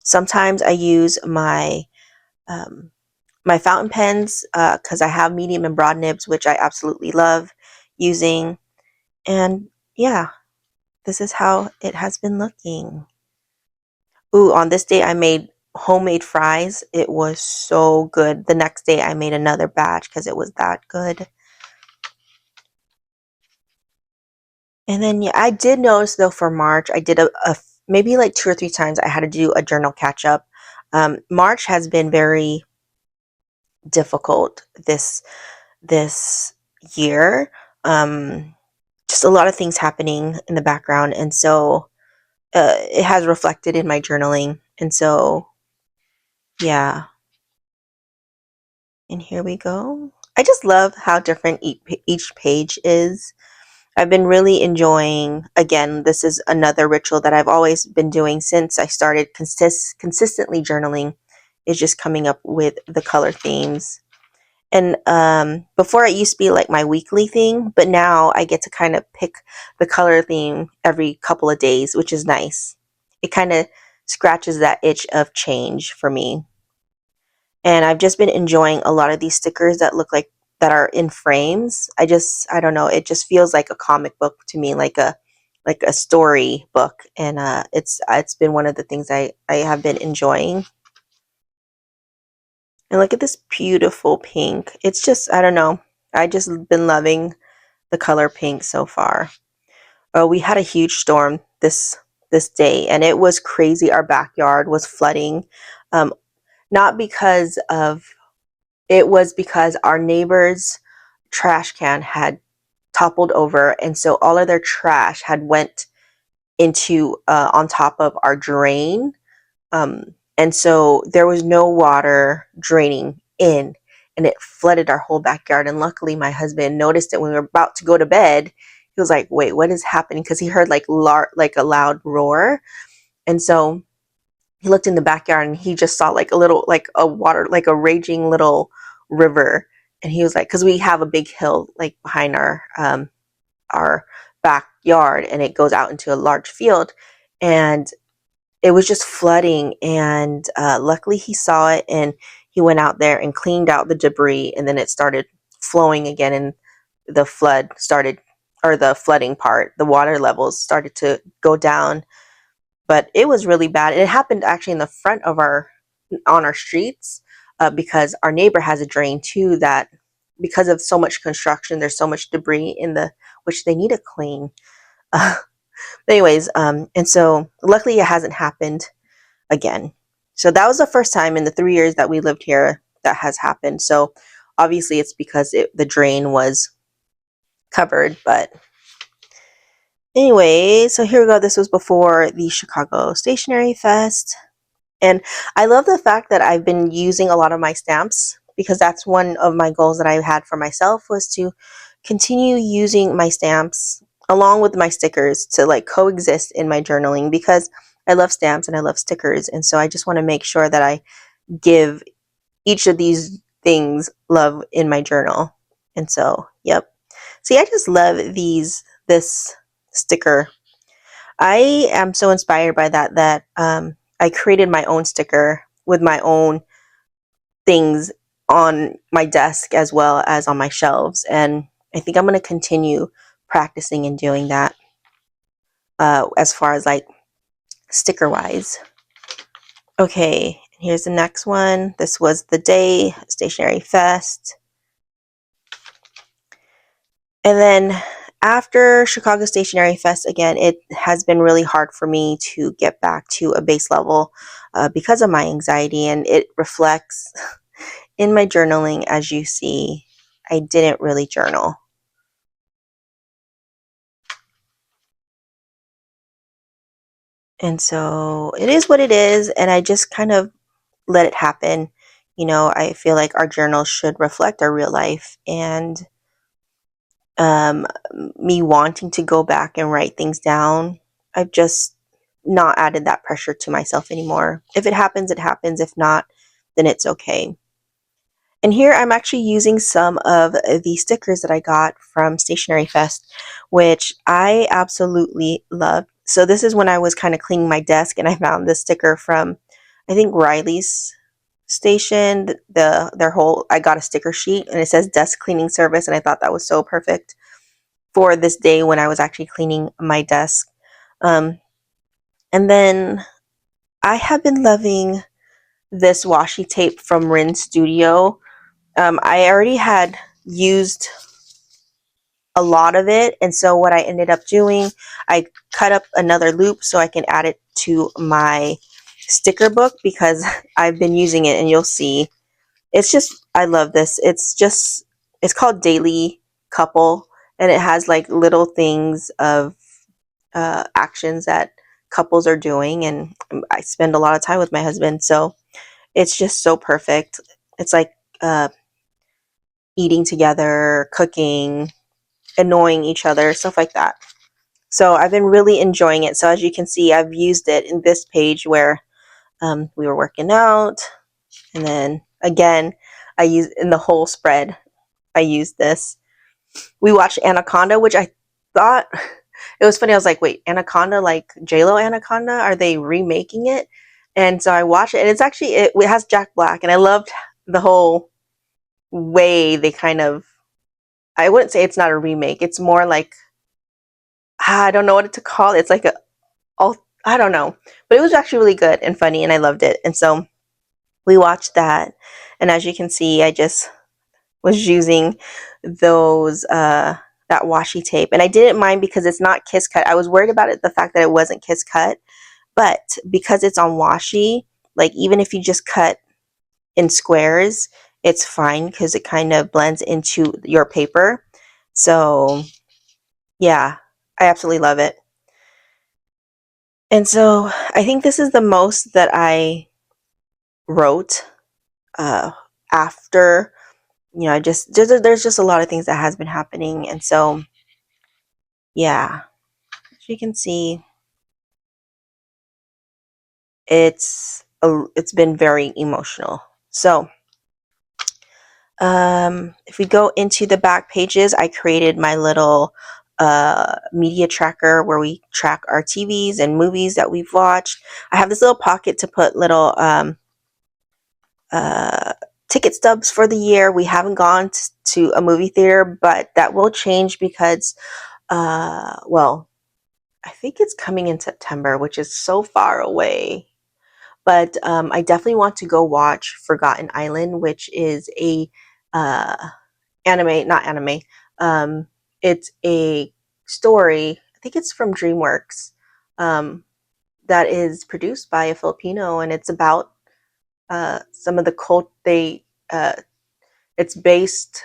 sometimes I use um, my fountain pens, because I have medium and broad nibs, which I absolutely love using. And yeah, this is how it has been looking. Ooh, on this day I made homemade fries. It was so good. The next day I made another batch because it was that good. And then yeah, I did notice though for March, I did maybe like 2 or 3 times I had to do a journal catch up. March has been very difficult this year. Just a lot of things happening in the background, and so it has reflected in my journaling. And so yeah, and here we go. I just love how different each page is. I've been really enjoying, again, this is another ritual that I've always been doing since I started consistently journaling, is just coming up with the color themes. And before it used to be like my weekly thing, but now I get to kind of pick the color theme every couple of days, which is nice. It kind of scratches that itch of change for me. And I've just been enjoying a lot of these stickers that look like that are in frames. I don't know, it just feels like a comic book to me, like a story book. And it's been one of the things I have been enjoying. And look at this beautiful pink. It's just, I don't know. I just been loving the color pink so far. We had a huge storm this day, and it was crazy. Our backyard was flooding. Not because of it was because our neighbor's trash can had toppled over, and so all of their trash had went into on top of our drain. And so there was no water draining in, and it flooded our whole backyard. And luckily my husband noticed it when we were about to go to bed. He was like, wait, what is happening? Because he heard like a loud roar. And so he looked in the backyard and he just saw like a little, like a water, like a raging little river. And he was like, because we have a big hill like behind our backyard, and it goes out into a large field, and it was just flooding. And luckily he saw it, and he went out there and cleaned out the debris, and then it started flowing again, and the flood started, or the flooding part, the water levels started to go down. But it was really bad. It happened actually in the front of on our streets, because our neighbor has a drain too, that because of so much construction, there's so much debris in the, which they need to clean. Anyways, and so luckily it hasn't happened again. So that was the first time in the 3 years that we lived here that has happened. So obviously it's because the drain was covered. But anyway, so here we go. This was before the Chicago Stationery Fest. And I love the fact that I've been using a lot of my stamps, because that's one of my goals that I had for myself, was to continue using my stamps along with my stickers to like coexist in my journaling, because I love stamps and I love stickers. And so I just want to make sure that I give each of these things love in my journal. And so, yep. See, I just love this sticker. I am so inspired by that I created my own sticker with my own things on my desk as well as on my shelves. And I think I'm going to continue practicing and doing that, as far as like sticker wise. Okay, here's the next one. This was the day Stationery Fest. And then after Chicago Stationery Fest, again, it has been really hard for me to get back to a base level, because of my anxiety, and it reflects in my journaling. As you see, I didn't really journal. And so it is what it is, and I just kind of let it happen. You know, I feel like our journals should reflect our real life, and me wanting to go back and write things down, I've just not added that pressure to myself anymore. If it happens, it happens. If not, then it's okay. And here I'm actually using some of the stickers that I got from Stationery Fest, which I absolutely love. So this is when I was kind of cleaning my desk, and I found this sticker from, I think, Riley's station. Their whole, I got a sticker sheet and it says desk cleaning service, and I thought that was so perfect for this day when I was actually cleaning my desk. And then I have been loving this washi tape from Rin Studio. I already had used a lot of it, and so what I ended up doing, I cut up another loop so I can add it to my sticker book, because I've been using it, and you'll see. It's just, I love this. It's called Daily Couple, and it has like little things of actions that couples are doing, and I spend a lot of time with my husband, so it's just so perfect. It's like eating together, cooking, annoying each other, stuff like that. So I've been really enjoying it. So as you can see, I've used it in this page where we were working out, and then again, I used in the whole spread. I used this. We watched Anaconda, which I thought it was funny. I was like, wait, Anaconda, like JLo Anaconda? Are they remaking it? And so I watched it, and it's actually, it has Jack Black, and I loved the whole way they kind of, I wouldn't say it's not a remake. It's more like, I don't know what to call it. It's like I don't know. But it was actually really good and funny, and I loved it. And so we watched that. And as you can see, I just was using those that washi tape. And I didn't mind because it's not kiss cut. I was worried about it, the fact that it wasn't kiss cut, but because it's on washi, like even if you just cut in squares, it's fine because it kind of blends into your paper. So yeah, I absolutely love it. And so I think this is the most that I wrote uh, after, I just there's just a lot of things that has been happening. And so yeah, as you can see, it's been very emotional. So if we go into the back pages, I created my little media tracker where we track our TVs and movies that we've watched. I have this little pocket to put little uh, ticket stubs for the year. We haven't gone to a movie theater, but that will change because, well, I think it's coming in September, which is so far away. But I definitely want to go watch Forgotten Island, which is a uh, anime, not anime. Um, it's a story. I think it's from DreamWorks. That is produced by a Filipino, and it's about some of the cult. Uh, it's based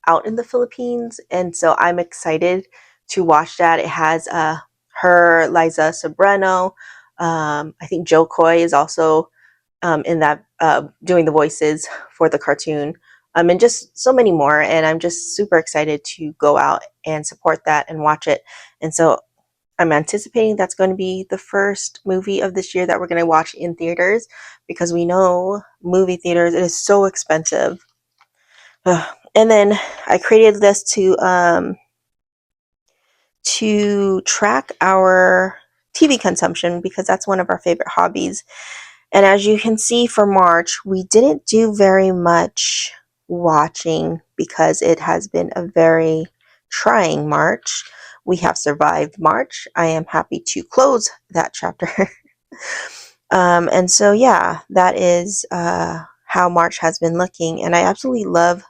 out in the Philippines, and so I'm excited to watch that. It has her, Liza Sobrano. I think Joe Coy is also in that, doing the voices for the cartoon, and just so many more. And I'm just super excited to go out and support that and watch it. And so I'm anticipating that's going to be the first movie of this year that we're going to watch in theaters, because we know movie theaters, it is so expensive. And then I created this to track our TV consumption, because that's one of our favorite hobbies. And as you can see, for March, we didn't do very much watching because it has been a very trying March. We have survived March. I am happy to close that chapter. And so, yeah, that is how March has been looking. And I absolutely love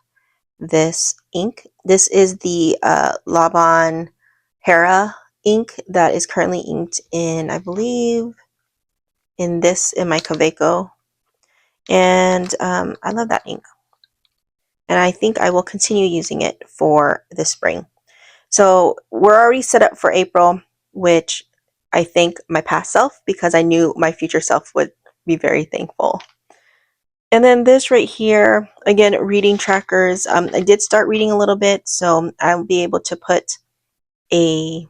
this ink. This is the Laban Hera ink that is currently inked in, I believe, in my Kaweco. And I love that ink. And I think I will continue using it for the spring. So we're already set up for April, which I thank my past self, because I knew my future self would be very thankful. And then this right here, again, reading trackers. I did start reading a little bit, so I'll be able to put a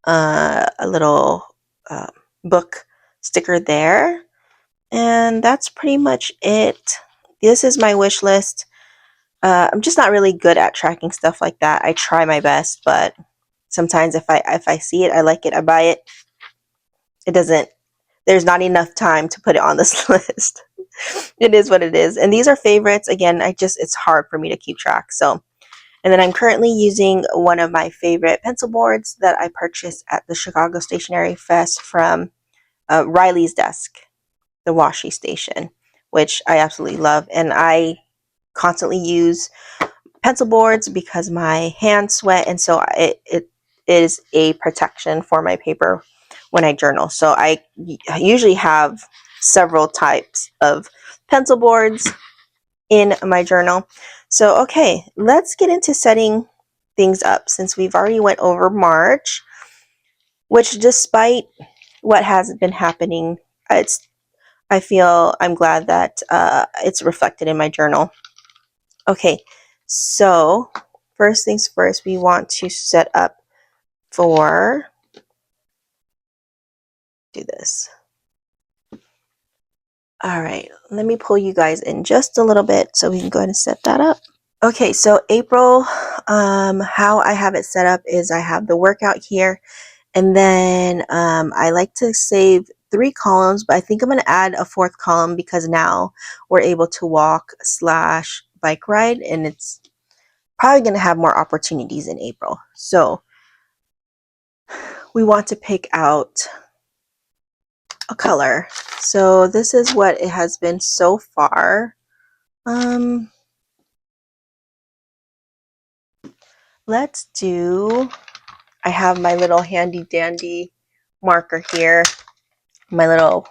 little uh, book sticker there. And that's pretty much it. This is my wish list. I'm just not really good at tracking stuff like that. I try my best, but sometimes if I see it, I like it, I buy it. It doesn't. There's not enough time to put it on this list. It is what it is. And these are favorites. Again, it's hard for me to keep track. So, and then I'm currently using one of my favorite pencil boards that I purchased at the Chicago Stationery Fest from Riley's Desk, the washi station, which I absolutely love. And I constantly use pencil boards because my hands sweat, and so it is a protection for my paper when I journal. So I usually have several types of pencil boards in my journal. So okay, let's get into setting things up, since we've already went over March, which, despite what has been happening, I'm glad that it's reflected in my journal. Okay, so first things first, we want to set up for, do this. All right, let me pull you guys in just a little bit so we can go ahead and set that up. Okay, so April, how I have it set up is I have the workout here, and then I like to save 3 columns, but I think I'm going to add a 4th column because now we're able to walk / bike ride, and it's probably going to have more opportunities in April. So we want to pick out a color. So this is what it has been so far. let's do, I have my little handy dandy marker here, my little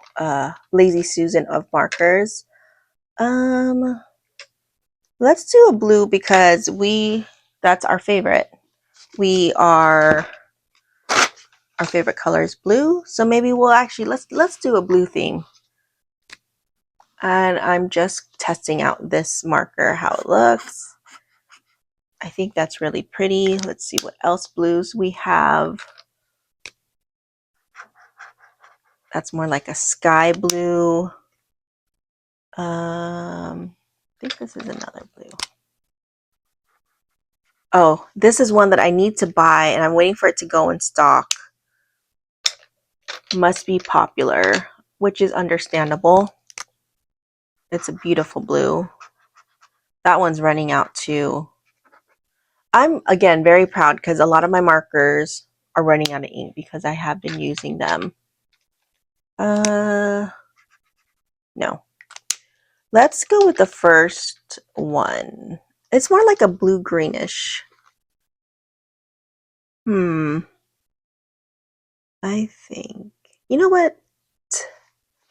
Lazy Susan of markers. Let's do a blue because that's our favorite. Our favorite color is blue, so maybe we'll actually let's do a blue theme. And I'm just testing out this marker, how it looks. I think that's really pretty. Let's see what else blues we have. That's more like a sky blue. I think this is another blue. Oh, this is one that I need to buy and I'm waiting for it to go in stock. Must be popular, which is understandable. It's a beautiful blue. That one's running out too. I'm, again, very proud because a lot of my markers are running out of ink because I have been using them. No. Let's go with the first one. It's more like a blue-greenish. I think, you know what?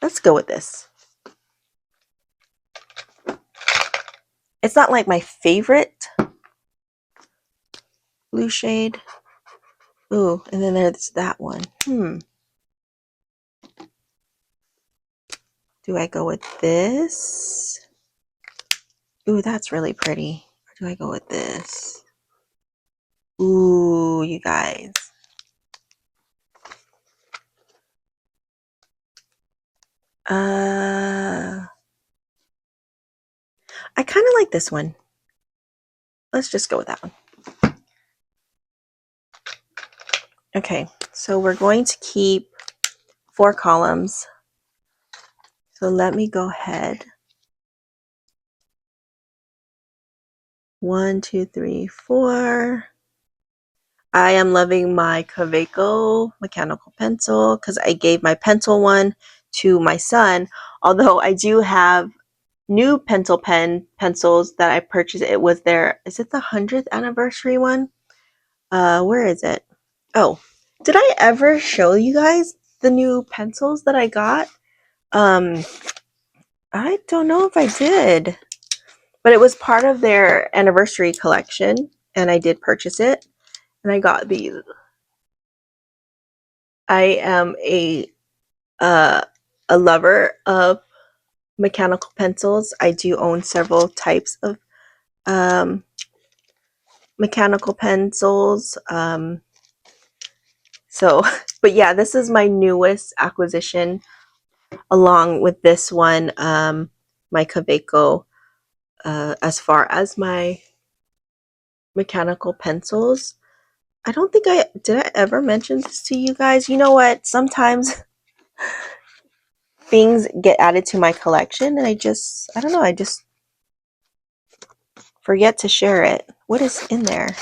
Let's go with this. It's not like my favorite blue shade. Ooh, and then there's that one. Do I go with this? Ooh, that's really pretty. Or do I go with this? Ooh, you guys. I kind of like this one. Let's just go with that one. Okay, so we're going to keep 4 columns. So let me go ahead. 1, 2, 3, 4. I am loving my Kaweco mechanical pencil because I gave my pencil one to my son. Although I do have new pencils that I purchased. It was is it the 100th anniversary one? Where is it? Oh, did I ever show you guys the new pencils that I got? I don't know if I did, but it was part of their anniversary collection, and I did purchase it, and I got these. I am a lover of mechanical pencils. I do own several types of mechanical pencils. So, but yeah, this is my newest acquisition, along with this one, my Kaweco. As far as my mechanical pencils, I don't think I ever mention this to you guys. You know what? Sometimes things get added to my collection, and I don't know. I just forget to share it. What is in there?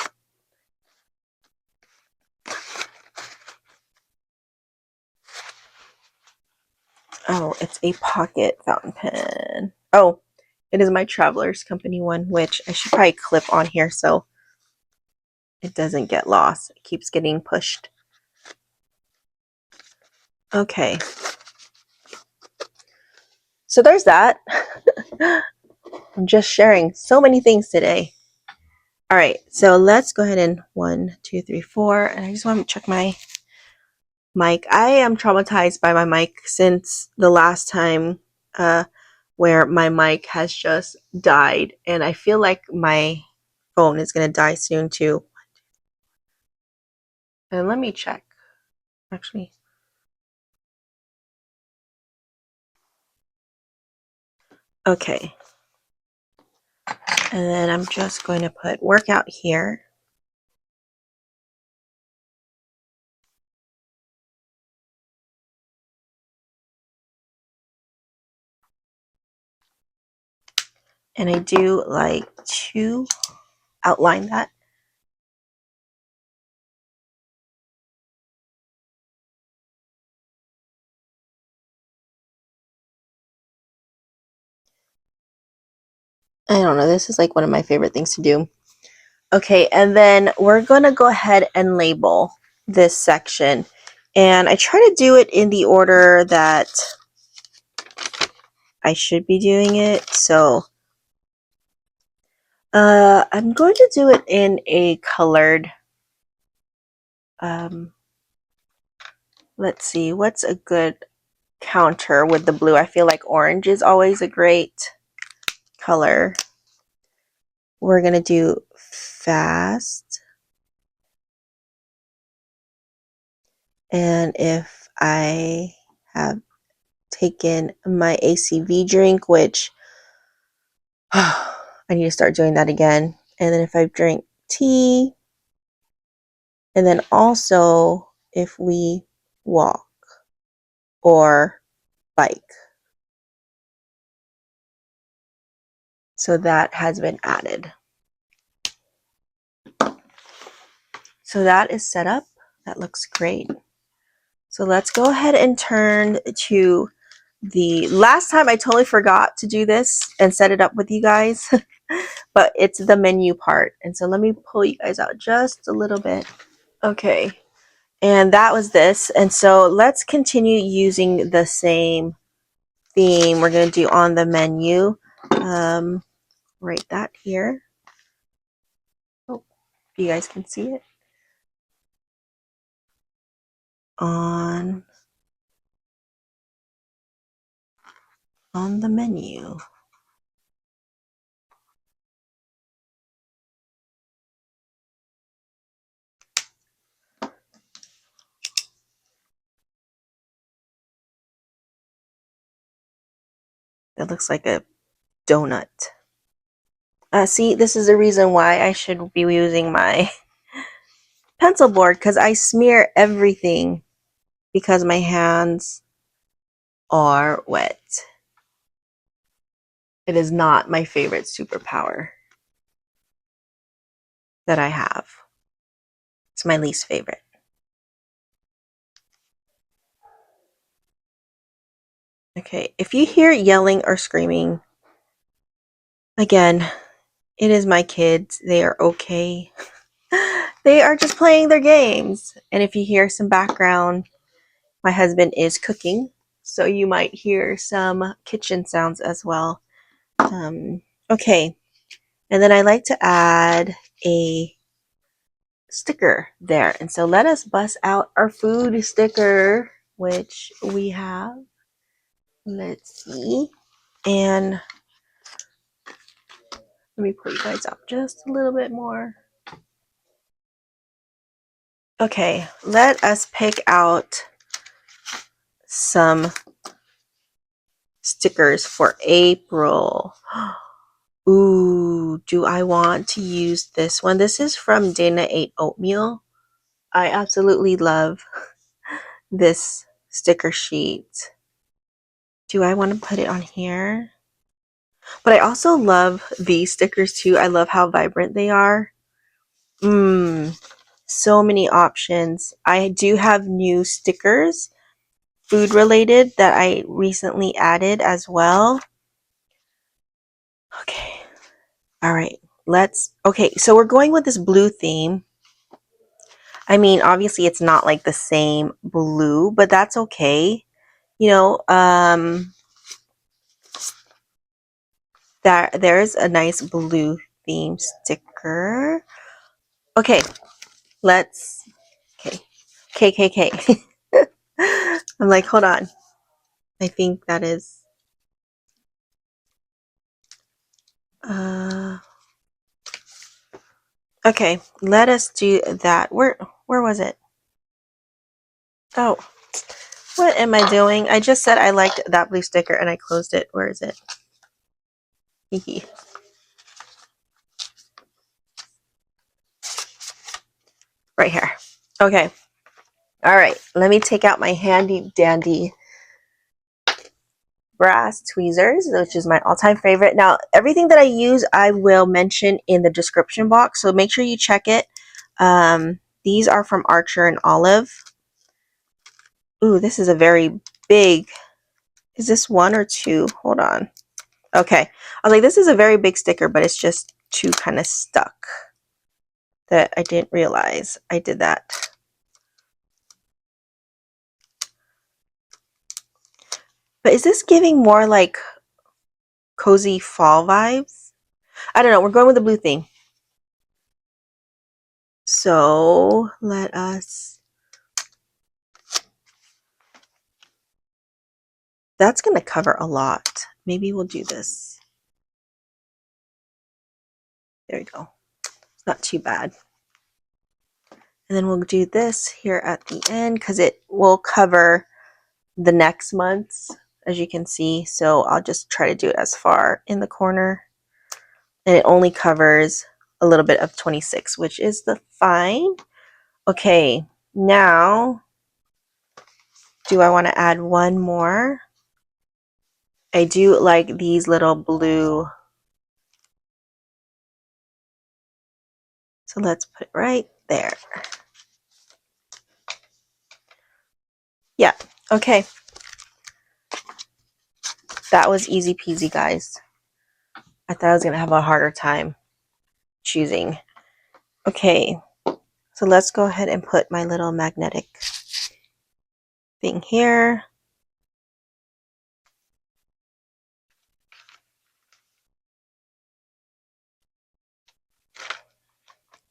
Oh, it's a pocket fountain pen. Oh, it is my Travelers Company one, which I should probably clip on here so it doesn't get lost. It keeps getting pushed. Okay. So there's that. I'm just sharing so many things today. All right, so let's go ahead and 1, 2, 3, 4. And I just want to check my mic. I am traumatized by my mic since the last time where my mic has just died. And I feel like my phone is going to die soon too. And let me check. Actually. Okay. And then I'm just going to put workout here. And I do like to outline that. I don't know. This is like one of my favorite things to do. Okay, and then we're going to go ahead and label this section. And I try to do it in the order that I should be doing it. So I'm going to do it in a colored, let's see, what's a good counter with the blue? I feel like orange is always a great color. We're going to do fast. And if I have taken my ACV drink, which I need to start doing that again. And then if I drink tea, and then also if we walk or bike. So that has been added. So that is set up. That looks great. So let's go ahead and turn to the last time. I totally forgot to do this and set it up with you guys, but it's the menu part. And so let me pull you guys out just a little bit. Okay. And that was this. And so let's continue using the same theme we're going to do on the menu. Write that here. Oh, you guys can see it. On the menu. That looks like a donut. See, this is the reason why I should be using my pencil board, because I smear everything because my hands are wet. It is not my favorite superpower that I have. It's my least favorite. Okay, if you hear yelling or screaming, again, it is my kids. They are okay. They are just playing their games. And if you hear some background, my husband is cooking, so you might hear some kitchen sounds as well. Okay, and then I like to add a sticker there. And so let us bust out our food sticker, which we have. Let's see. And let me pull you guys up just a little bit more. Okay, let us pick out some stickers for April. Ooh, do I want to use this one? This is from Dana Ate Oatmeal. I absolutely love this sticker sheet. Do I want to put it on here? But I also love these stickers too. I love how vibrant they are. So many options. I do have new stickers, food related, that I recently added as well. Okay. All right. Okay, so we're going with this blue theme. I mean, obviously it's not like the same blue, but that's okay. You know, there's a nice blue theme sticker. Okay, let's, okay, KKK. I'm like, hold on. I think that is, okay, let us do that. Where was it? Oh, what am I doing? I just said I liked that blue sticker and I closed it. Where is it? Hee. Right here. Okay. All right. Let me take out my handy dandy brass tweezers, which is my all-time favorite. Now, everything that I use, I will mention in the description box, so make sure you check it. These are from Archer and Olive. Ooh, this is a very big. Is this one or two? Hold on. Okay. I was like, this is a very big sticker, but it's just two kind of stuck. that I didn't realize I did that. But is this giving more like cozy fall vibes? I don't know. We're going with the blue theme. So let us... That's going to cover a lot. Maybe we'll do this. There we go. It's not too bad. And then we'll do this here at the end because it will cover the next month's, as you can see. So I'll just try to do it as far in the corner. And it only covers a little bit of 26, which is the fine. Okay, now, do I want to add one more? I do like these little blue. So let's put it right there. Yeah, okay. That was easy peasy, guys. I thought I was going to have a harder time choosing. Okay, so let's go ahead and put my little magnetic thing here.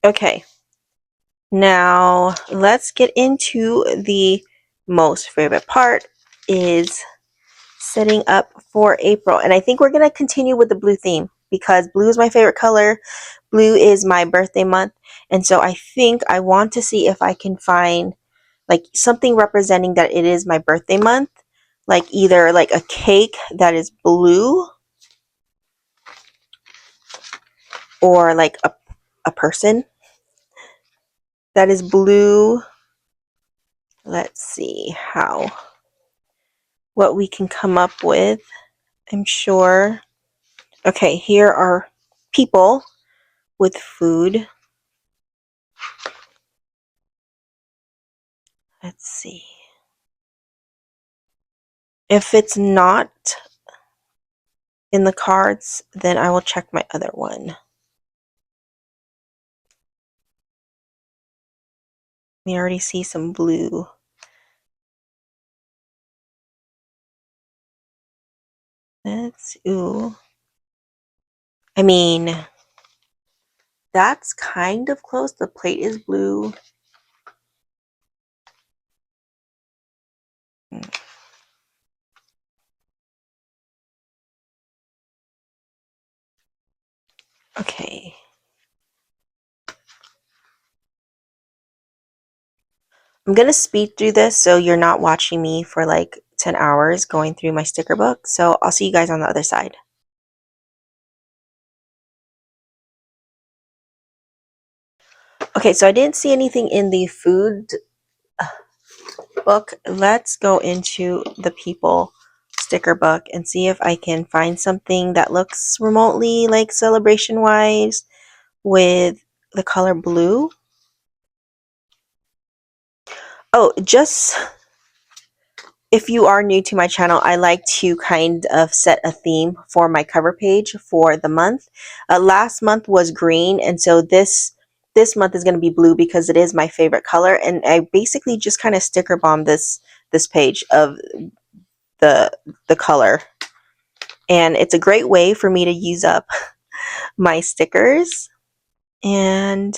Okay, now let's get into the most favorite part, is setting up for April. And I think we're going to continue with the blue theme because blue is my favorite color. Blue is my birthday month. And so I think I want to see if I can find like something representing that it is my birthday month. Like either like a cake that is blue or like a person that is blue. Let's see what we can come up with. I'm sure. Okay, here are people with food. Let's see. If it's not in the cards, then I will check my other one. We already see some blue. Ooh. I mean, that's kind of close. The plate is blue. Okay. I'm going to speed through this so you're not watching me for like 10 hours going through my sticker book. So I'll see you guys on the other side. Okay, so I didn't see anything in the food book. Let's go into the people sticker book and see if I can find something that looks remotely like celebration wise with the color blue. Oh, just if you are new to my channel, I like to kind of set a theme for my cover page for the month. Last month was green, and so this month is going to be blue because it is my favorite color. And I basically just kind of sticker bomb this page of the color, and it's a great way for me to use up my stickers. And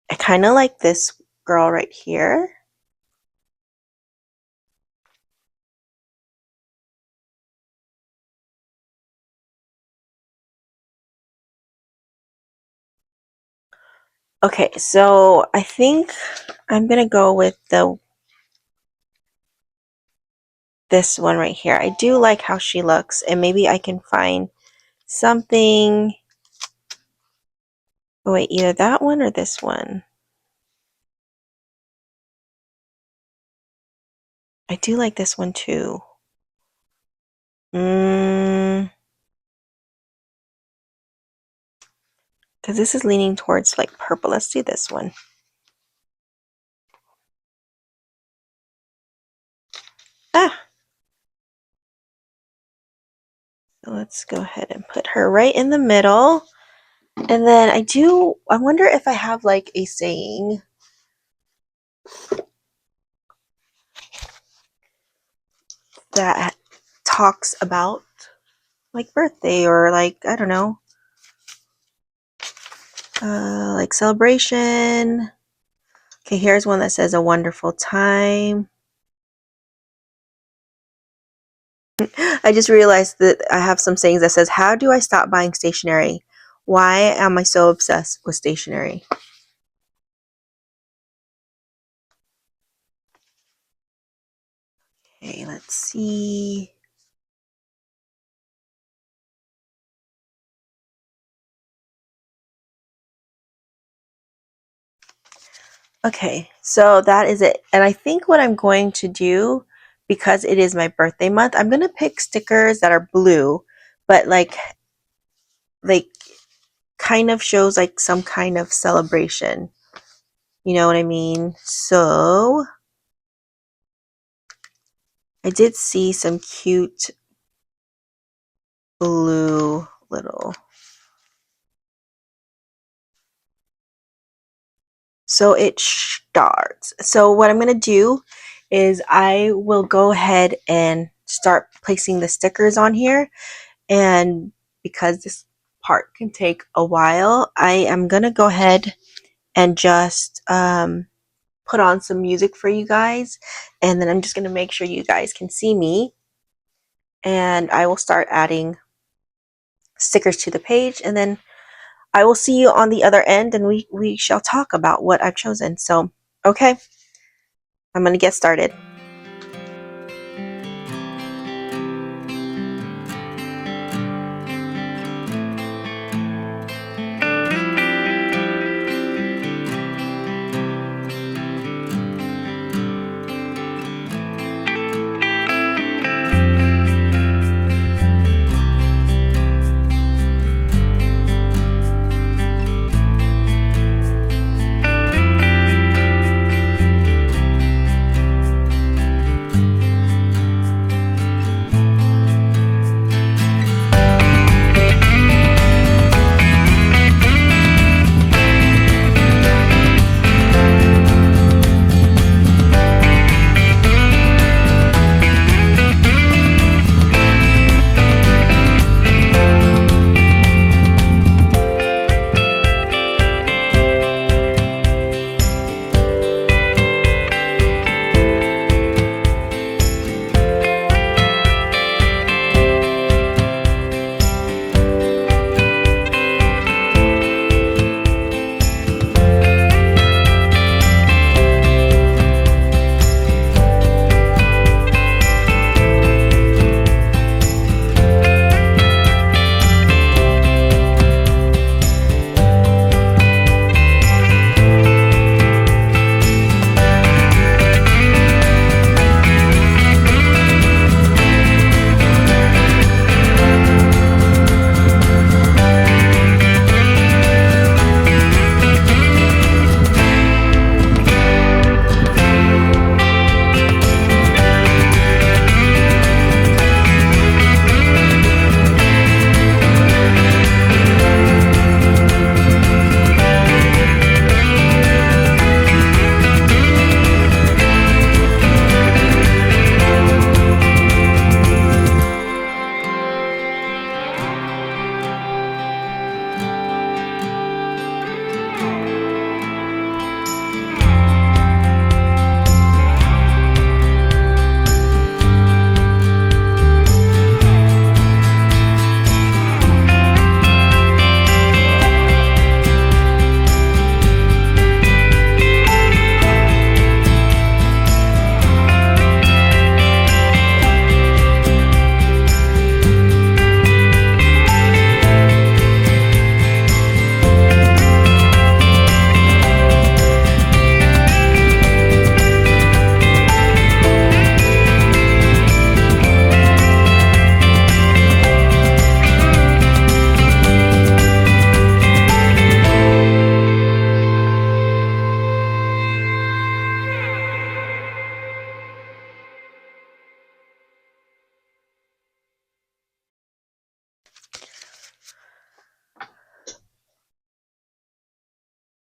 I kind of like this girl right here. Okay, so I think I'm gonna go with this one right here. I do like how she looks, and maybe I can find something. Oh wait, either that one or this one. I do like this one too. Because this is leaning towards like purple. Let's do this one. Ah! So let's go ahead and put her right in the middle. And then I wonder if I have like a saying that talks about like birthday or like, I don't know, like celebration. Okay, here's one that says a wonderful time. I just realized that I have some sayings that says, how do I stop buying stationery? Why am I so obsessed with stationery? Okay, let's see. Okay, so that is it. And I think what I'm going to do, because it is my birthday month, I'm going to pick stickers that are blue, but like kind of shows like some kind of celebration. You know what I mean? So I did see some cute blue little. So it starts. So what I'm going to do is I will go ahead and start placing the stickers on here. And because this part can take a while, I am going to go ahead and just put on some music for you guys. And then I'm just going to make sure you guys can see me. And I will start adding stickers to the page. And then I will see you on the other end and we shall talk about what I've chosen. So, okay, I'm going to get started.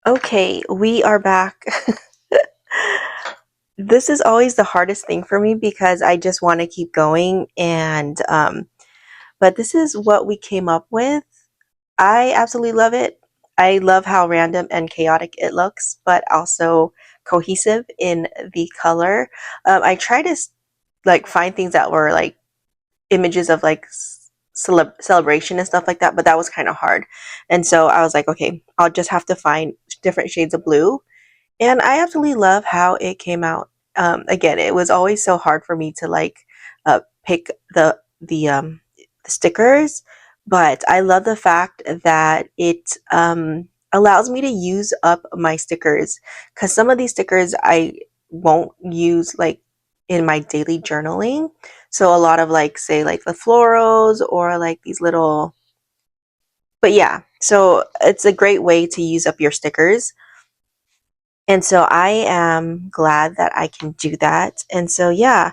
Okay, we are back. This is always the hardest thing for me because I just want to keep going, and but this is what we came up with. I absolutely love it. I love how random and chaotic it looks, but also cohesive in the color. I try to like find things that were like images of like celebration and stuff like that, but that was kind of hard. And so I was like, okay, I'll just have to find different shades of blue, and I absolutely love how it came out. Again, it was always so hard for me to like pick the stickers, but I love the fact that it allows me to use up my stickers, because some of these stickers I won't use like in my daily journaling. So a lot of like, say like the florals or like these little, but yeah, so it's a great way to use up your stickers. And so I am glad that I can do that. And so, yeah.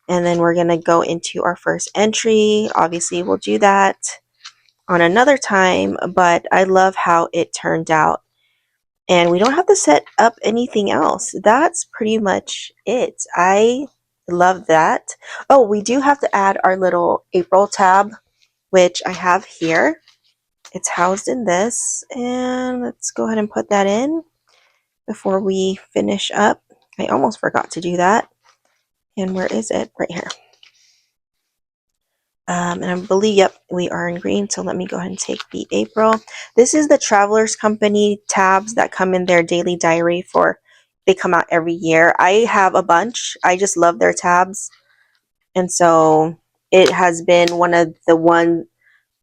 And then we're going to go into our first entry. Obviously, we'll do that on another time, but I love how it turned out. And we don't have to set up anything else. That's pretty much it. I love that. Oh, we do have to add our little April tab, which I have here. It's housed in this. And let's go ahead and put that in before we finish up. I almost forgot to do that. And where is it? Right here. And I believe, yep, we are in green. So let me go ahead and take the April. This is the Travelers Company tabs that come in their daily diary they come out every year. I have a bunch. I just love their tabs. And so it has been one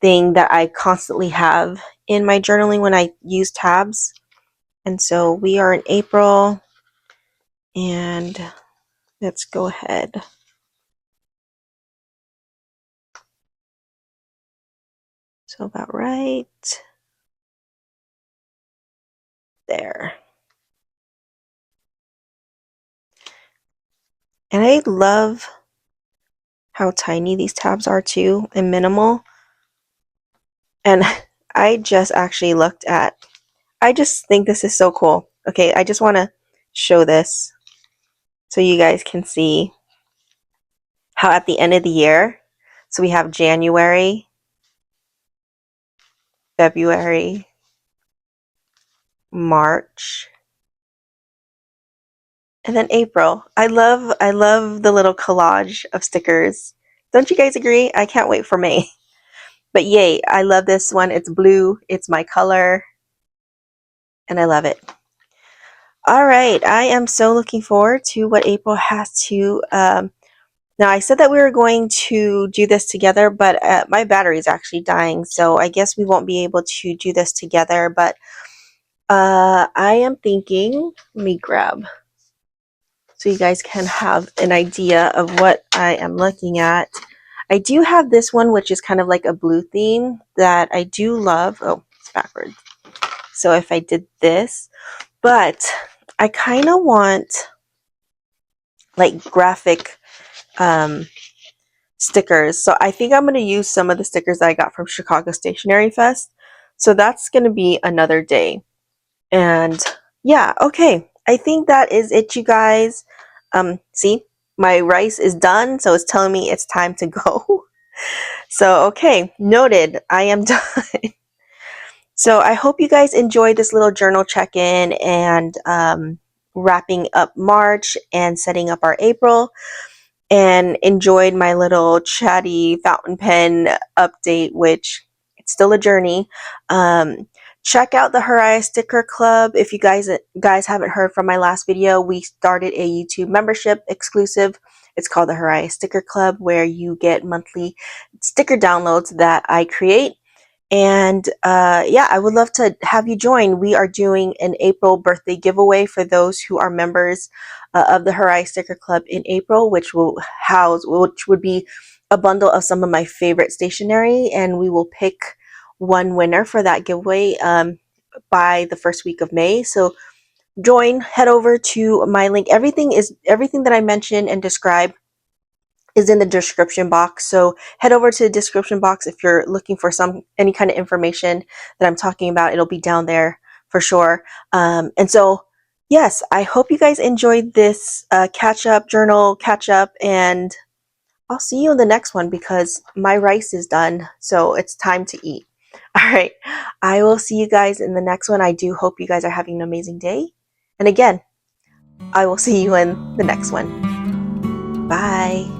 thing that I constantly have in my journaling when I use tabs. And so we are in April, and let's go ahead. So about right there. And I love how tiny these tabs are too, and minimal. And I just actually I just think this is so cool. Okay, I just want to show this so you guys can see how at the end of the year, so we have January, February, March, and then April. I love the little collage of stickers. Don't you guys agree? I can't wait for May. But yay, I love this one. It's blue. It's my color. And I love it. All right. I am so looking forward to what April has to. Now, I said that we were going to do this together, but my battery is actually dying. So I guess we won't be able to do this together. But I am thinking, let me grab so you guys can have an idea of what I am looking at. I do have this one, which is kind of like a blue theme that I do love. Oh, it's backwards. So if I did this, but I kind of want like graphic stickers. So I think I'm going to use some of the stickers that I got from Chicago Stationery Fest. So that's going to be another day. And yeah, okay. I think that is it, you guys. See, my rice is done, so it's telling me it's time to go. So, okay, noted. I am done. So I hope you guys enjoyed this little journal check-in and wrapping up March and setting up our April, and enjoyed my little chatty fountain pen update, which it's still a journey. Check out the Hiraya Sticker Club. If you guys haven't heard from my last video, we started a YouTube membership exclusive. It's called the Hiraya Sticker Club, where you get monthly sticker downloads that I create. And yeah, I would love to have you join. We are doing an April birthday giveaway for those who are members of the Hiraya Sticker Club in April, which would be a bundle of some of my favorite stationery, and we will pick one winner for that giveaway by the first week of May. So join, head over to my link. Everything that I mentioned and described is in the description box. So head over to the description box if you're looking for any kind of information that I'm talking about. It'll be down there for sure. And so, yes, I hope you guys enjoyed this catch up journal catch up, and I'll see you in the next one because my rice is done, so it's time to eat. All right, I will see you guys in the next one. I do hope you guys are having an amazing day. And again, I will see you in the next one. Bye.